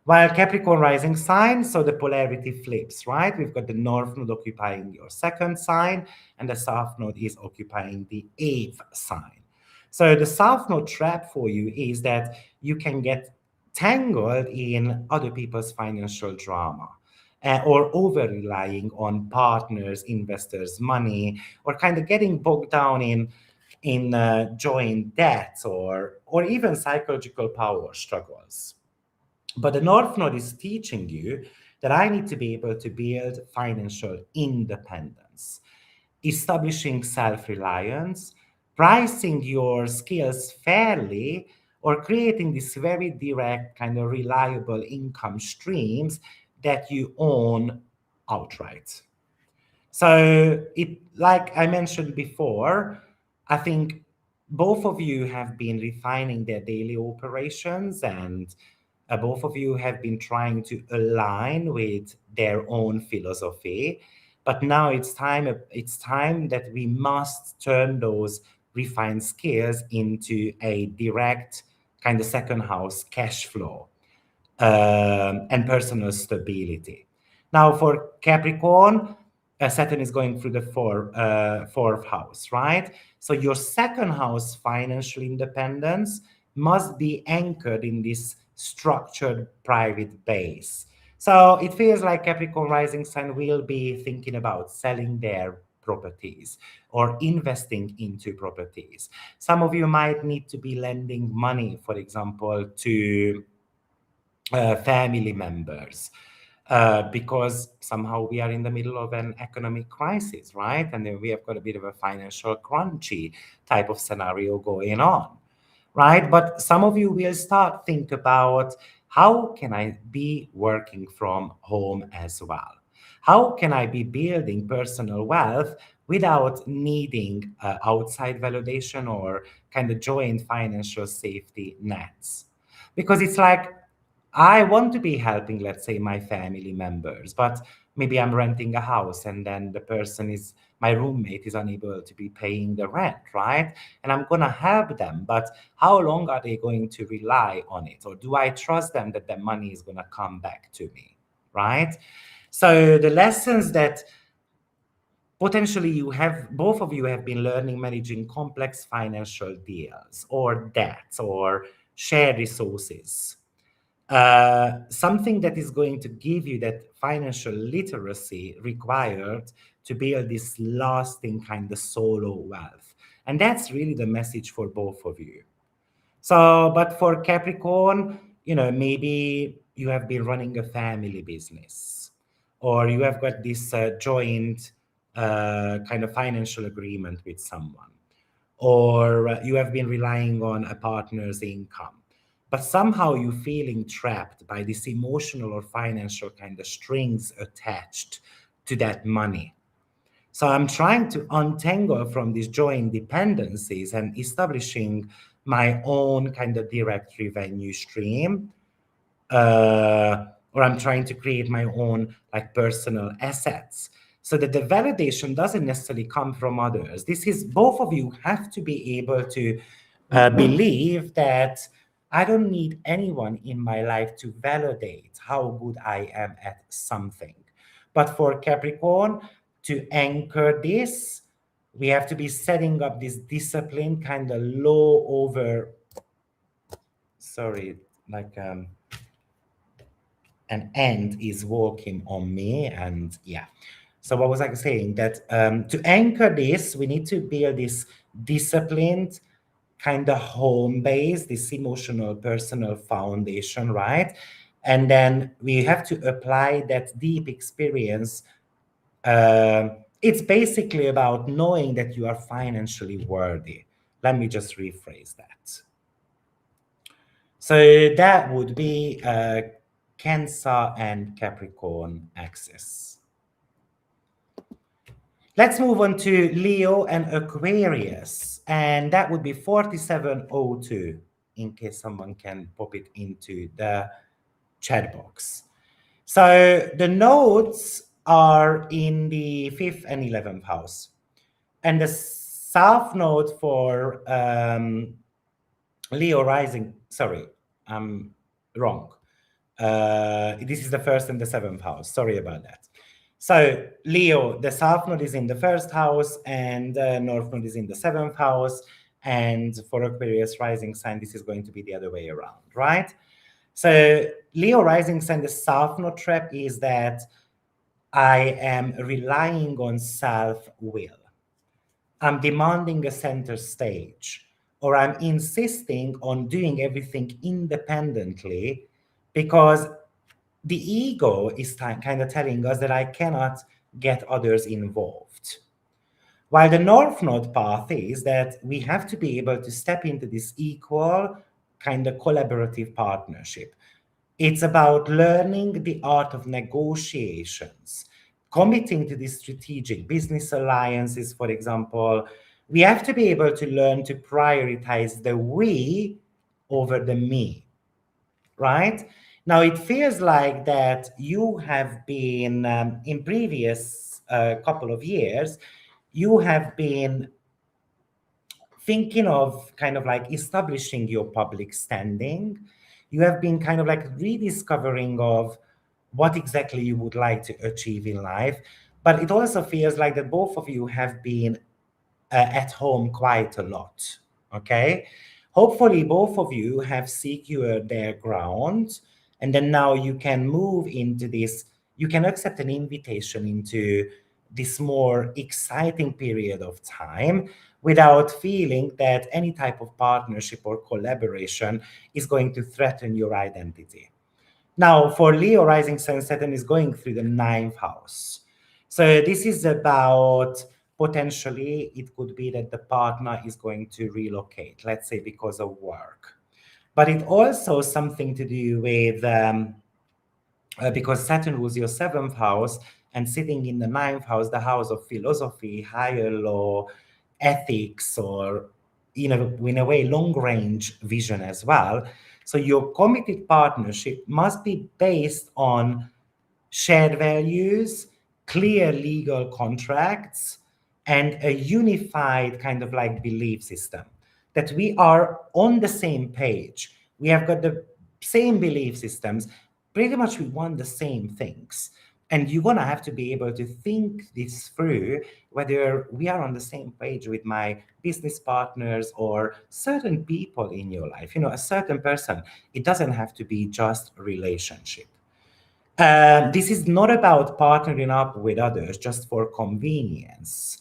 While Capricorn rising sign, so the polarity flips, right? We've got the North Node occupying your second sign, and the South Node is occupying the eighth sign. So the South Node trap for you is that you can get tangled in other people's financial drama. Or over relying on partners, investors' money, or kind of getting bogged down in joint debts or even psychological power struggles. But the North Node is teaching you that I need to be able to build financial independence, establishing self reliance, pricing your skills fairly, or creating these very direct, kind of reliable income streams that you own outright. So it, like I mentioned before, I think both of you have been refining their daily operations, and both of you have been trying to align with their own philosophy. But now it's time that we must turn those refined skills into a direct kind of second house cash flow and personal stability. Now, for Capricorn, Saturn is going through the fourth house, right? So your second house financial independence must be anchored in this structured private base. So it feels like Capricorn rising sign will be thinking about selling their properties or investing into properties. Some of you might need to be lending money, for example, to family members, because somehow we are in the middle of an economic crisis, right? And then we have got a bit of a financial crunchy type of scenario going on, right? But some of you will start think about, how can I be working from home as well? How can I be building personal wealth without needing outside validation or kind of joint financial safety nets? Because it's like, I want to be helping, let's say, my family members, but maybe I'm renting a house and then the person is, my roommate is unable to be paying the rent, right? And I'm going to help them. But how long are they going to rely on it? Or do I trust them that the money is going to come back to me, right? So the lessons that potentially you have, both of you have been learning managing complex financial deals or debts or shared resources. Something that is going to give you that financial literacy required to build this lasting kind of solo wealth. And that's really the message for both of you. So, but for Capricorn, maybe you have been running a family business, or you have got this joint kind of financial agreement with someone, or you have been relying on a partner's income. But somehow you're feeling trapped by this emotional or financial kind of strings attached to that money. So I'm trying to untangle from these joint dependencies and establishing my own kind of direct revenue stream, or I'm trying to create my own like personal assets, so that the validation doesn't necessarily come from others. This is, both of you have to be able to believe that I don't need anyone in my life to validate how good I am at something. But for Capricorn, to anchor this, we have to be setting up this discipline kind of low over, sorry, like an ant is walking on me, and yeah. So what was I saying? That to anchor this, we need to build this disciplined kind of home base, this emotional personal foundation, right? And then we have to apply that deep experience. It's basically about knowing that you are financially worthy. Let me just rephrase that. So that would be Cancer and Capricorn axis. Let's move on to Leo and Aquarius, and that would be 4702, in case someone can pop it into the chat box. So the nodes are in the 5th and 11th house, and the south node for Leo rising, sorry, I'm wrong. This is the 1st and the 7th house. Sorry about that. So Leo, the south node is in the 1st house and the north node is in the 7th house. And for Aquarius rising sign, this is going to be the other way around, right? So Leo rising sign, the south node trap is that I am relying on self-will. I'm demanding a center stage, or I'm insisting on doing everything independently because the ego is kind of telling us that I cannot get others involved. While the North Node path is that we have to be able to step into this equal kind of collaborative partnership. It's about learning the art of negotiations, committing to these strategic business alliances, for example. We have to be able to learn to prioritize the we over the me, right? Now, it feels like that you have been, in previous couple of years, you have been thinking of kind of like establishing your public standing. You have been kind of like rediscovering of what exactly you would like to achieve in life. But it also feels like that both of you have been at home quite a lot, okay? Hopefully both of you have secured their ground, and then now you can move into this, you can accept an invitation into this more exciting period of time without feeling that any type of partnership or collaboration is going to threaten your identity. Now, for Leo rising sun, Saturn is going through the 9th house. So this is about, potentially, it could be that the partner is going to relocate, let's say because of work. But it also something to do with, because Saturn was your 7th house and sitting in the 9th house, the house of philosophy, higher law, ethics, or in a way, long range vision as well. So your committed partnership must be based on shared values, clear legal contracts, and a unified kind of like belief system, that we are on the same page. We have got the same belief systems. Pretty much we want the same things. And you're going to have to be able to think this through, whether we are on the same page with my business partners or certain people in your life. A certain person, it doesn't have to be just a relationship. This is not about partnering up with others just for convenience.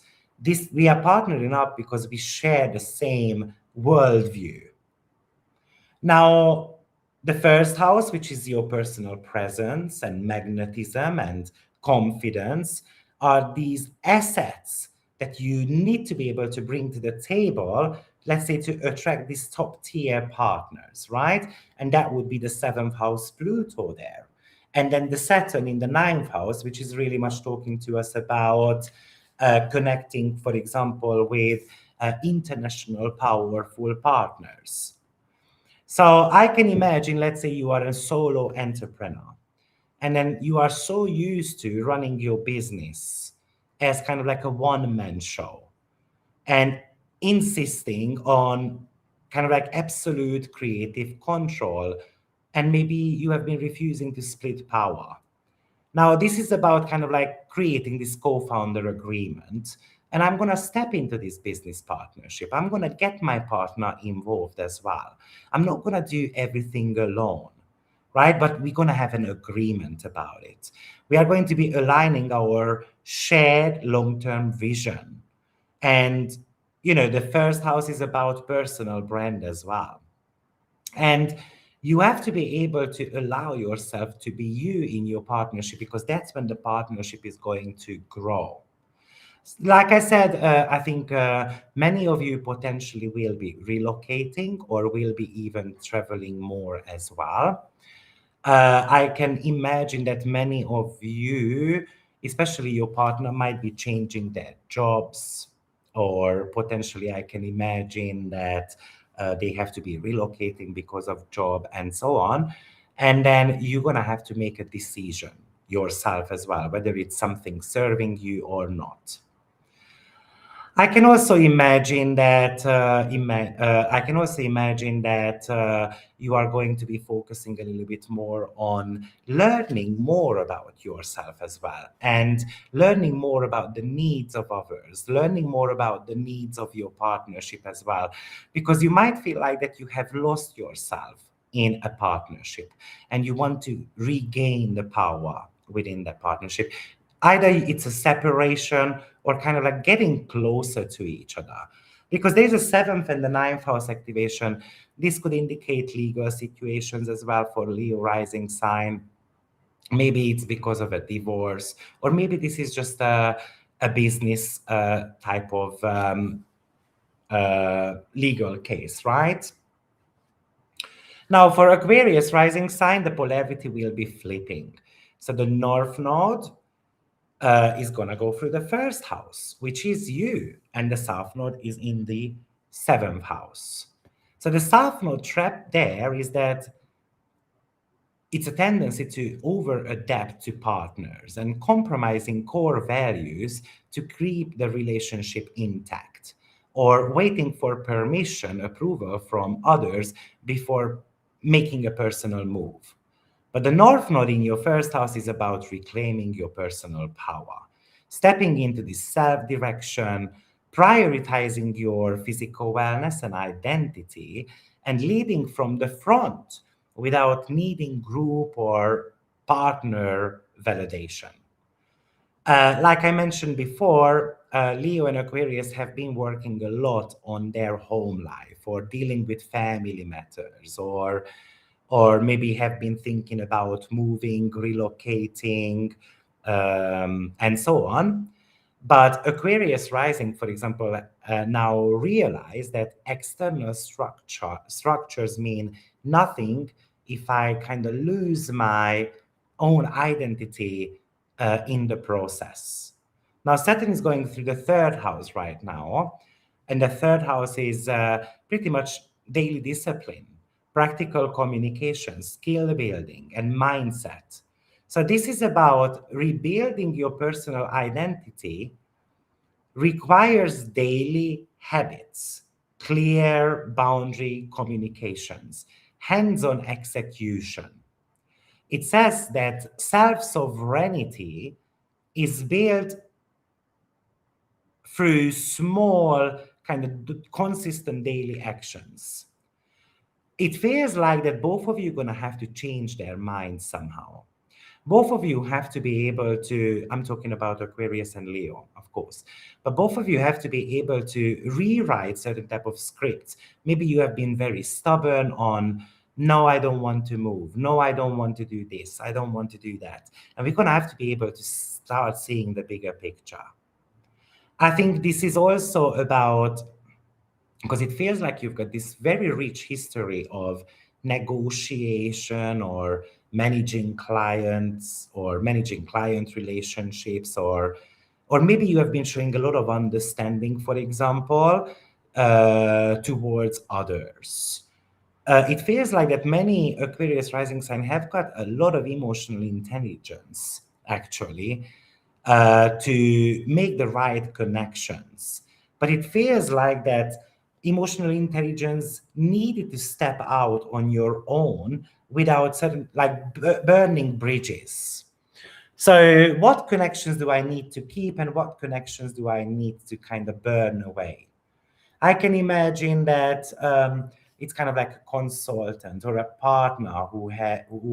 We are partnering up because we share the same worldview. Now, the first house, which is your personal presence and magnetism and confidence, are these assets that you need to be able to bring to the table, let's say, to attract these top tier partners, right? And that would be the seventh house Pluto there. And then the Saturn in the ninth house, which is really much talking to us about connecting, for example, with international powerful partners. So I can imagine, let's say you are a solo entrepreneur, and then you are so used to running your business as kind of like a one-man show and insisting on kind of like absolute creative control. And maybe you have been refusing to split power. Now, this is about kind of like creating this co-founder agreement. And I'm going to step into this business partnership. I'm going to get my partner involved as well. I'm not going to do everything alone, right? But we're going to have an agreement about it. We are going to be aligning our shared long-term vision. And, the first house is about personal brand as well. And you have to be able to allow yourself to be you in your partnership, because that's when the partnership is going to grow. Like I said, I think many of you potentially will be relocating or will be even traveling more as well. I can imagine that many of you, especially your partner, might be changing their jobs, or potentially I can imagine that they have to be relocating because of job and so on. And then you're going to have to make a decision yourself as well, whether it's something serving you or not. I can also imagine that you are going to be focusing a little bit more on learning more about yourself as well, and learning more about the needs of others, learning more about the needs of your partnership as well, because you might feel like that you have lost yourself in a partnership and you want to regain the power within that partnership. Either it's a separation or kind of like getting closer to each other. Because there's a seventh and the ninth house activation. This could indicate legal situations as well for Leo rising sign. Maybe it's because of a divorce, or maybe this is just a business type of legal case, right? Now, for Aquarius rising sign, the polarity will be flipping. So the North Node is going to go through the first house, which is you, and the South Node is in the seventh house. So the South Node trap there is that it's a tendency to over-adapt to partners and compromising core values to keep the relationship intact, or waiting for permission, approval from others before making a personal move. But the North Node in your first house is about reclaiming your personal power, stepping into this self-direction, prioritizing your physical wellness and identity, and leading from the front without needing group or partner validation. Like I mentioned before, Leo and Aquarius have been working a lot on their home life, or dealing with family matters, or maybe have been thinking about moving, relocating, and so on. But Aquarius rising, for example, now realize that external structures mean nothing if I kind of lose my own identity in the process. Now, Saturn is going through the third house right now, and the third house is pretty much daily discipline, practical communication, skill building, and mindset. So this is about rebuilding your personal identity, requires daily habits, clear boundary communications, hands-on execution. It says that self-sovereignty is built through small, kind of consistent daily actions. It feels like that both of you are going to have to change their minds somehow. Both of you have to be able to, I'm talking about Aquarius and Leo, of course, but both of you have to be able to rewrite certain type of scripts. Maybe you have been very stubborn on, no, I don't want to move. No, I don't want to do this. I don't want to do that. And we're going to have to be able to start seeing the bigger picture. I think this is also about, because it feels like you've got this very rich history of negotiation or managing clients or managing client relationships, or maybe you have been showing a lot of understanding, for example, towards others. It feels like that many Aquarius rising sign have got a lot of emotional intelligence, actually, to make the right connections. But it feels like that emotional intelligence needed to step out on your own without certain, like burning bridges. So what connections do I need to keep and what connections do I need to kind of burn away? I can imagine that it's kind of like a consultant or a partner who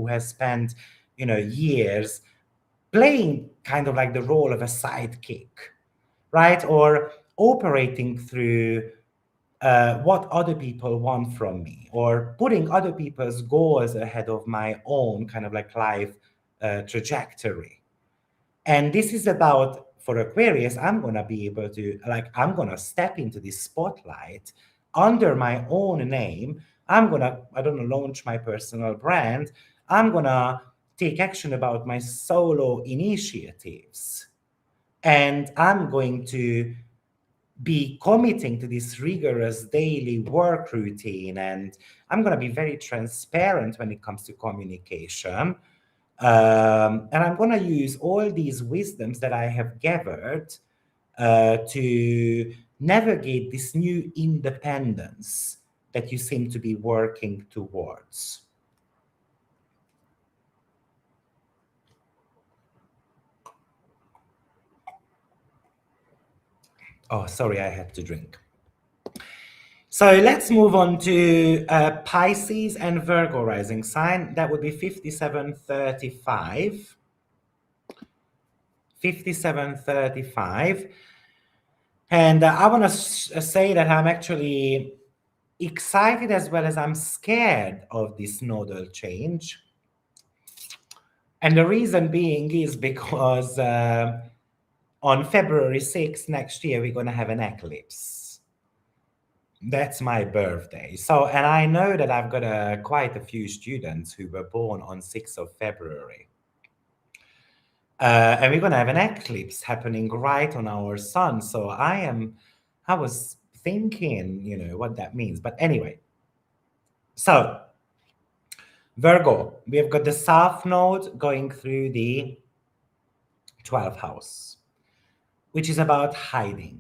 has spent, years playing kind of like the role of a sidekick, right? Or operating through what other people want from me, or putting other people's goals ahead of my own kind of like life trajectory. And this is about, for Aquarius, I'm going to be able to, like, I'm going to step into this spotlight under my own name. I'm going to, I don't know, launch my personal brand. I'm going to take action about my solo initiatives. And I'm going to be committing to this rigorous daily work routine. And I'm going to be very transparent when it comes to communication. And I'm going to use all these wisdoms that I have gathered to navigate this new independence that you seem to be working towards. Oh, sorry, I had to drink. So let's move on to Pisces and Virgo rising sign. That would be 5735. 5735. And I want to say that I'm actually excited as well as I'm scared of this nodal change. And the reason being is because on February 6th next year, we're going to have an eclipse. That's my birthday. So, and I know that I've got quite a few students who were born on 6th of February. And we're going to have an eclipse happening right on our sun. So I was thinking, what that means. But anyway, so Virgo, we have got the South Node going through the 12th house, which is about hiding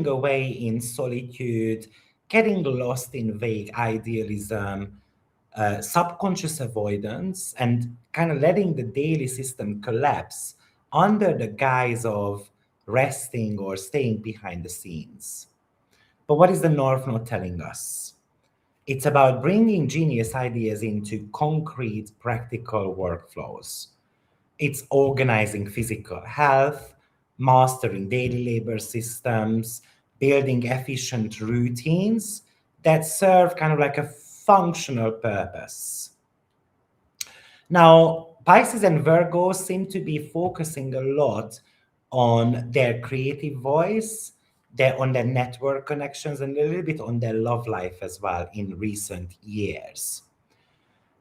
away in solitude, getting lost in vague idealism, subconscious avoidance, and kind of letting the daily system collapse under the guise of resting or staying behind the scenes. But what is the North Node telling us? It's about bringing genius ideas into concrete, practical workflows. It's organizing physical health, mastering daily labor systems, building efficient routines that serve kind of like a functional purpose. Now, Pisces and Virgo seem to be focusing a lot on their creative voice, on their network connections, and a little bit on their love life as well in recent years.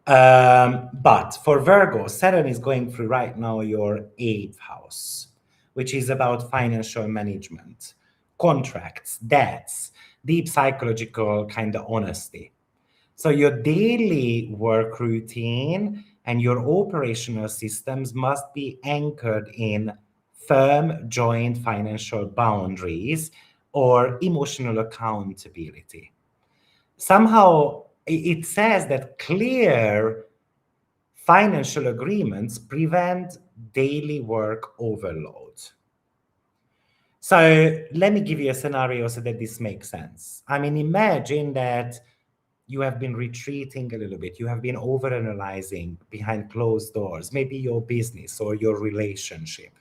But for Virgo, Saturn is going through right now your 8th house, which is about financial management, contracts, debts, deep psychological kind of honesty. So your daily work routine and your operational systems must be anchored in firm joint financial boundaries or emotional accountability. Somehow it says that clear financial agreements prevent daily work overload. So let me give you a scenario so that this makes sense. I mean, imagine that you have been retreating a little bit, you have been overanalyzing behind closed doors, maybe your business or your relationship,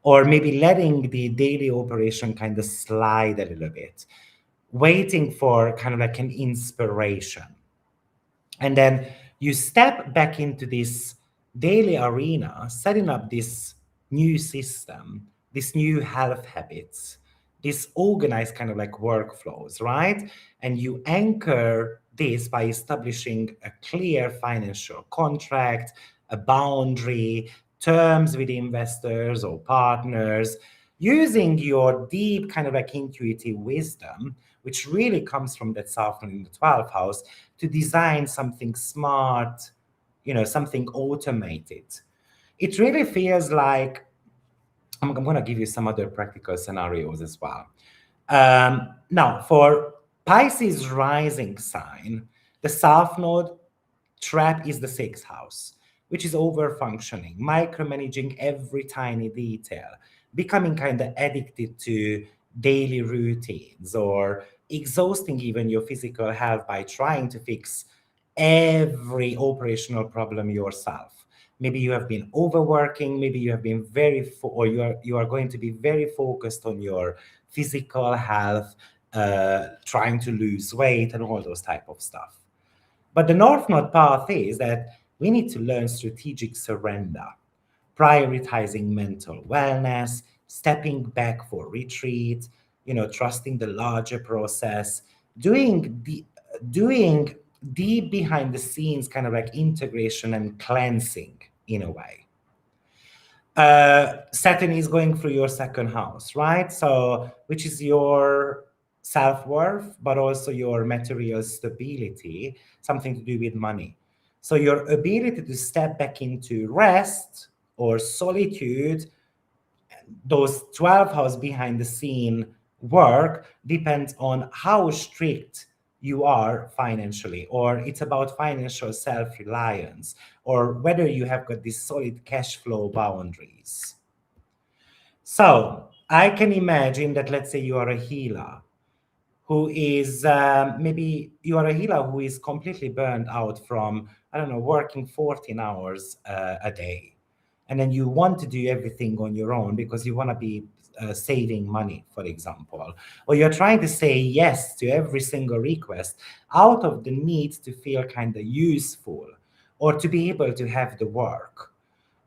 or maybe letting the daily operation kind of slide a little bit, waiting for kind of like an inspiration. And then you step back into this daily arena, setting up this new system, this new health habits, this organized kind of like workflows, right? And you anchor this by establishing a clear financial contract, a boundary, terms with investors or partners, using your deep kind of like intuitive wisdom, which really comes from that South Node in the 12th house, to design something smart, something automated. It really feels like, I'm going to give you some other practical scenarios as well. Now, for Pisces rising sign, the South Node trap is the 6th house, which is over functioning, micromanaging every tiny detail, becoming kind of addicted to daily routines, or exhausting even your physical health by trying to fix every operational problem yourself. Maybe you have been overworking, maybe you have been or you are going to be very focused on your physical health, trying to lose weight and all those type of stuff. But the North Node path is that we need to learn strategic surrender, prioritizing mental wellness, stepping back for retreat, trusting the larger process, doing deep behind the scenes kind of like integration and cleansing in a way. Saturn is going through your 2nd house, right? So, which is your self-worth, but also your material stability, something to do with money. So your ability to step back into rest or solitude, those 12 house behind the scene work depends on how strict you are financially, or it's about financial self-reliance, or whether you have got these solid cash flow boundaries. So I can imagine that, let's say you are a healer who is maybe you are a healer who is completely burned out from, I don't know, working 14 hours a day. And then you want to do everything on your own because you want to be saving money, for example. Or you're trying to say yes to every single request out of the need to feel kind of useful or to be able to have the work.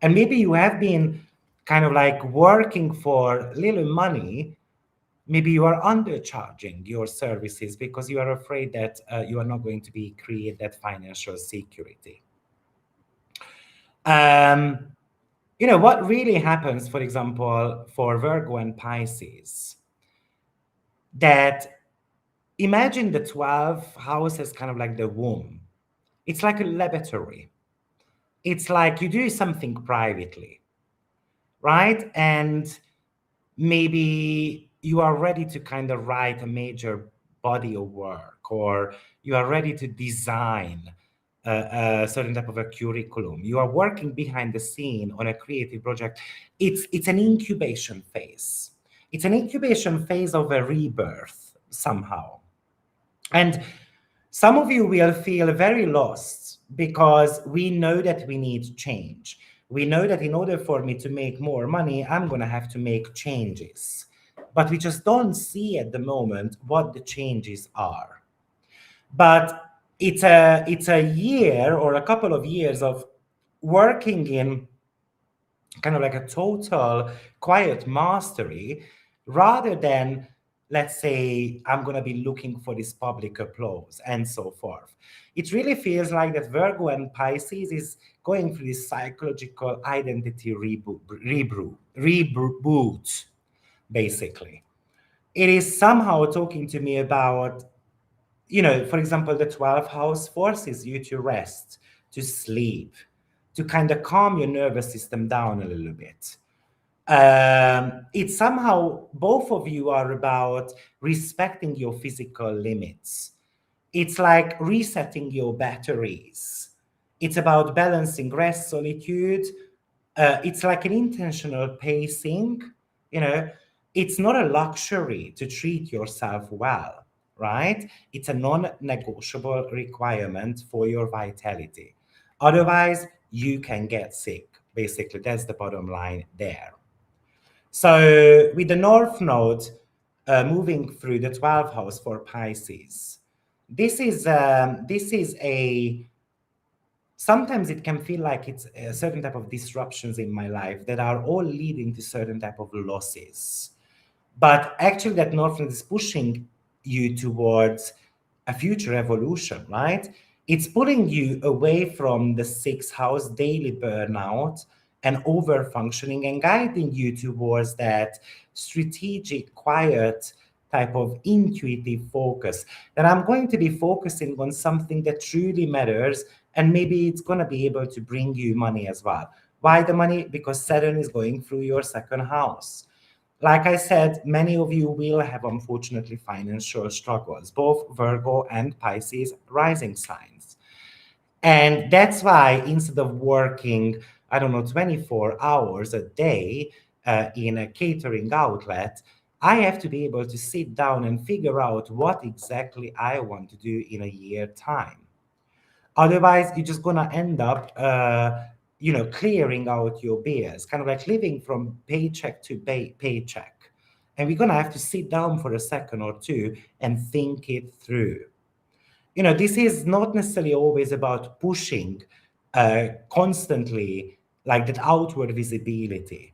And maybe you have been kind of like working for little money. Maybe you are undercharging your services because you are afraid that you are not going to create that financial security. What really happens, for example, for Virgo and Pisces, that imagine the 12th house as kind of like the womb. It's like a laboratory. It's like you do something privately, right? And maybe you are ready to kind of write a major body of work, or you are ready to design a certain type of a curriculum. You are working behind the scene on a creative project. It's an incubation phase. It's an incubation phase of a rebirth somehow. And some of you will feel very lost because we know that we need change. We know that in order for me to make more money, I'm going to have to make changes. But we just don't see at the moment what the changes are. But it's a year or a couple of years of working in kind of like a total quiet mastery, rather than, let's say, I'm going to be looking for this public applause and so forth. It really feels like that Virgo and Pisces is going through this psychological identity reboot, basically. It is somehow talking to me about, for example, the 12th house forces you to rest, to sleep, to kind of calm your nervous system down a little bit. It's somehow both of you are about respecting your physical limits. It's like resetting your batteries. It's about balancing rest, solitude. It's like an intentional pacing. You know, it's not a luxury to treat yourself well, right? It's a non-negotiable requirement for your vitality. Otherwise, you can get sick. Basically, that's the bottom line there. So with the North Node moving through the 12th house for Pisces, this is a sometimes it can feel like it's a certain type of disruptions in my life that are all leading to certain type of losses. But actually, that North Node is pushing you towards a future evolution, right? It's pulling you away from the sixth house daily burnout and over functioning and guiding you towards that strategic, quiet type of intuitive focus. That I'm going to be focusing on something that truly matters, and maybe it's going to be able to bring you money as well. Why the money? Because Saturn is going through your second house. Like I said, many of you will have, unfortunately, financial struggles, both Virgo and Pisces rising signs. And that's why instead of working, I don't know, 24 hours a day in a catering outlet, I have to be able to sit down and figure out what exactly I want to do in a year time. Otherwise, you're just gonna end up, clearing out your bills, kind of like living from paycheck to paycheck. And we're gonna have to sit down for a second or two and think it through. This is not necessarily always about pushing constantly, like that outward visibility.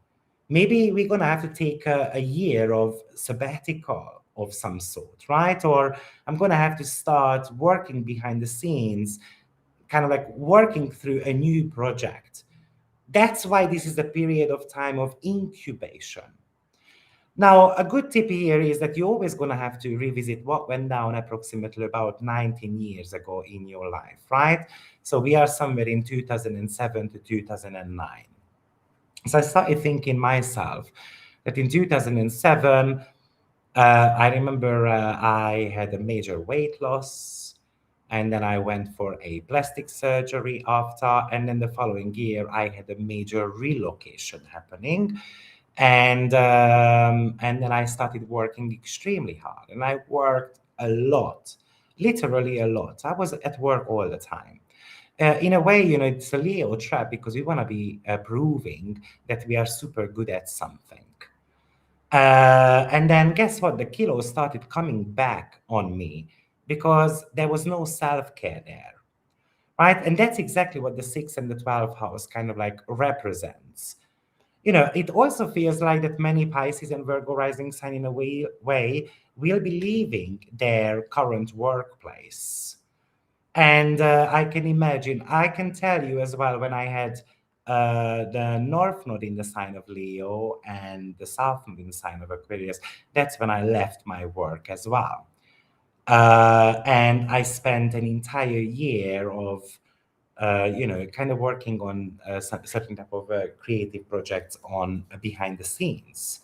Maybe we're going to have to take a year of sabbatical of some sort, right? Or I'm going to have to start working behind the scenes, kind of like working through a new project. That's why this is a period of time of incubation. Now, a good tip here is that you're always going to have to revisit what went down approximately about 19 years ago in your life, right? So we are somewhere in 2007 to 2009. So I started thinking myself that in 2007, I remember I had a major weight loss, and then I went for a plastic surgery after, and then the following year I had a major relocation happening, and then I started working extremely hard, and I worked a lot, literally a lot. I was at work all the time. In a way, it's a Leo trap because we want to be proving that we are super good at something. And then guess what? The kilos started coming back on me because there was no self-care there, right? And that's exactly what the 6th and the 12th house kind of like represents. It also feels like that many Pisces and Virgo rising sign in a way will be leaving their current workplace. And I can tell you as well, when I had the North Node in the sign of Leo and the South Node in the sign of Aquarius, that's when I left my work as well. And I spent an entire year of, kind of working on certain type of creative projects on behind the scenes.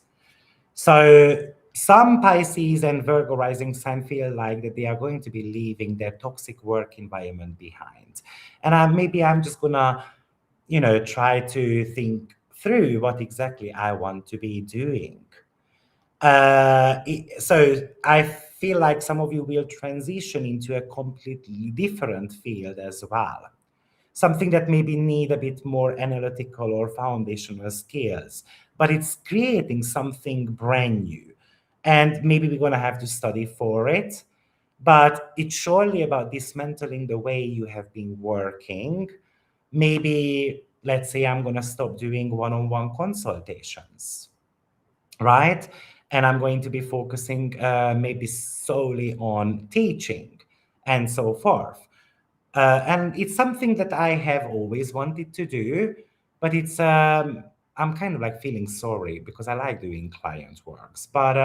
So some Pisces and Virgo rising sign feel like that they are going to be leaving their toxic work environment behind. And maybe I'm just gonna, try to think through what exactly I want to be doing. So I feel like some of you will transition into a completely different field as well. Something that maybe need a bit more analytical or foundational skills, but it's creating something brand new. And maybe we're going to have to study for it, but it's surely about dismantling the way you have been working. Maybe, let's say, I'm going to stop doing one-on-one consultations, right? And I'm going to be focusing maybe solely on teaching and so forth. And it's something that I have always wanted to do, but I'm kind of like feeling sorry because I like doing client works. But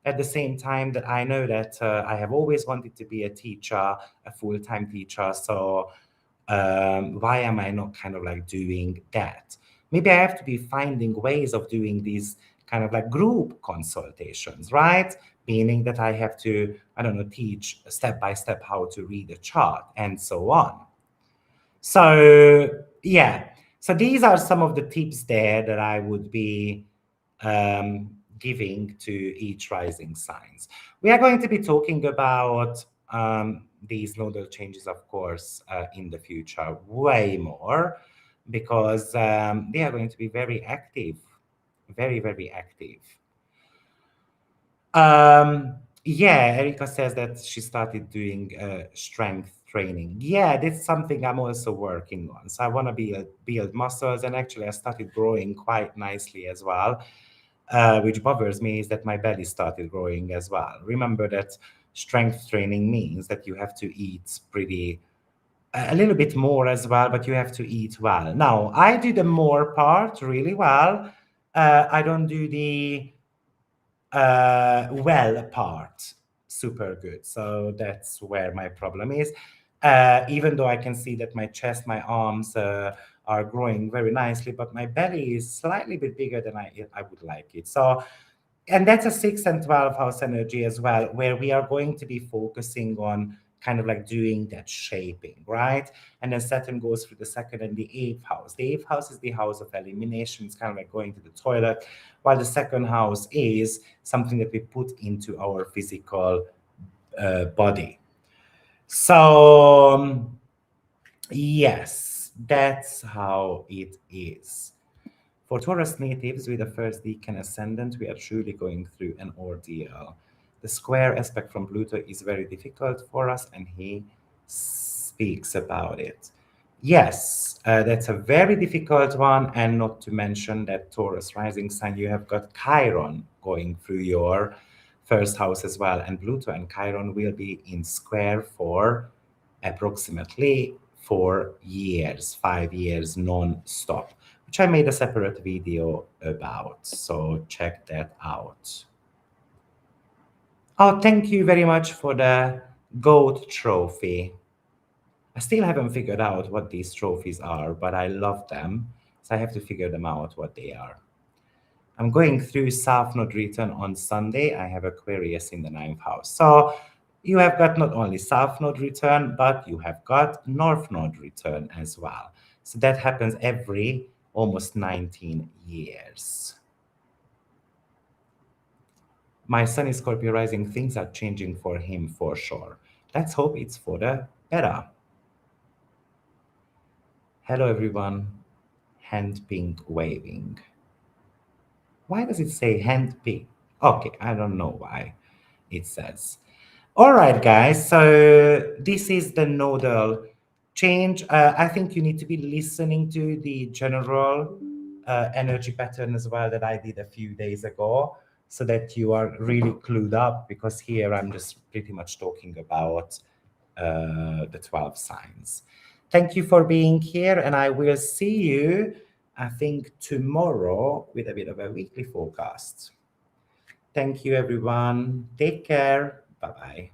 at the same time that I know that I have always wanted to be a teacher, a full-time teacher. So Why am I not kind of like doing that? Maybe I have to be finding ways of doing these kind of like group consultations, right? Meaning that I have to, I don't know, teach step by step how to read a chart and so on. So, yeah. So these are some of the tips there that I would be giving to each rising signs. We are going to be talking about these nodal changes, of course, in the future, way more, because they are going to be very active, very, very active. Yeah, Erica says that she started doing strength training. Yeah, that's something I'm also working on. So I want to build muscles, and actually, I started growing quite nicely as well. Which bothers me is that my belly started growing as well. Remember that strength training means that you have to eat pretty a little bit more as well, but you have to eat well. Now, I do the more part really well. I don't do the well part super good. So that's where my problem is. Even though I can see that my chest, my arms are growing very nicely, but my belly is slightly bit bigger than I would like it. So, and that's a 6th and 12th house energy as well, where we are going to be focusing on kind of like doing that shaping, right? And then Saturn goes through the 2nd and the 8th house. The 8th house is the house of elimination. It's kind of like going to the toilet, while the 2nd house is something that we put into our physical body. So, yes, that's how it is. For Taurus natives with the first decan ascendant, we are truly going through an ordeal. The square aspect from Pluto is very difficult for us, and he speaks about it. Yes, that's a very difficult one, and not to mention that Taurus rising sign, you have got Chiron going through your first house as well, and Pluto and Chiron will be in square for approximately 4 years, 5 years non-stop, which I made a separate video about, so check that out. Oh, thank you very much for the goat trophy. I still haven't figured out what these trophies are, but I love them, so I have to figure them out what they are. I'm going through South Node return on Sunday. I have Aquarius in the 9th house. So you have got not only South Node return, but you have got North Node return as well. So that happens every almost 19 years. My son is Scorpio rising. Things are changing for him for sure. Let's hope it's for the better. Hello, everyone. Hand pink waving. Why does it say hand pink? Okay, I don't know why it says. All right, guys. So this is the nodal change. I think you need to be listening to the general energy pattern as well that I did a few days ago, so that you are really clued up, because here I'm just pretty much talking about the 12 signs. Thank you for being here, and I will see you, I think, tomorrow with a bit of a weekly forecast. Thank you, everyone. Take care. Bye-bye.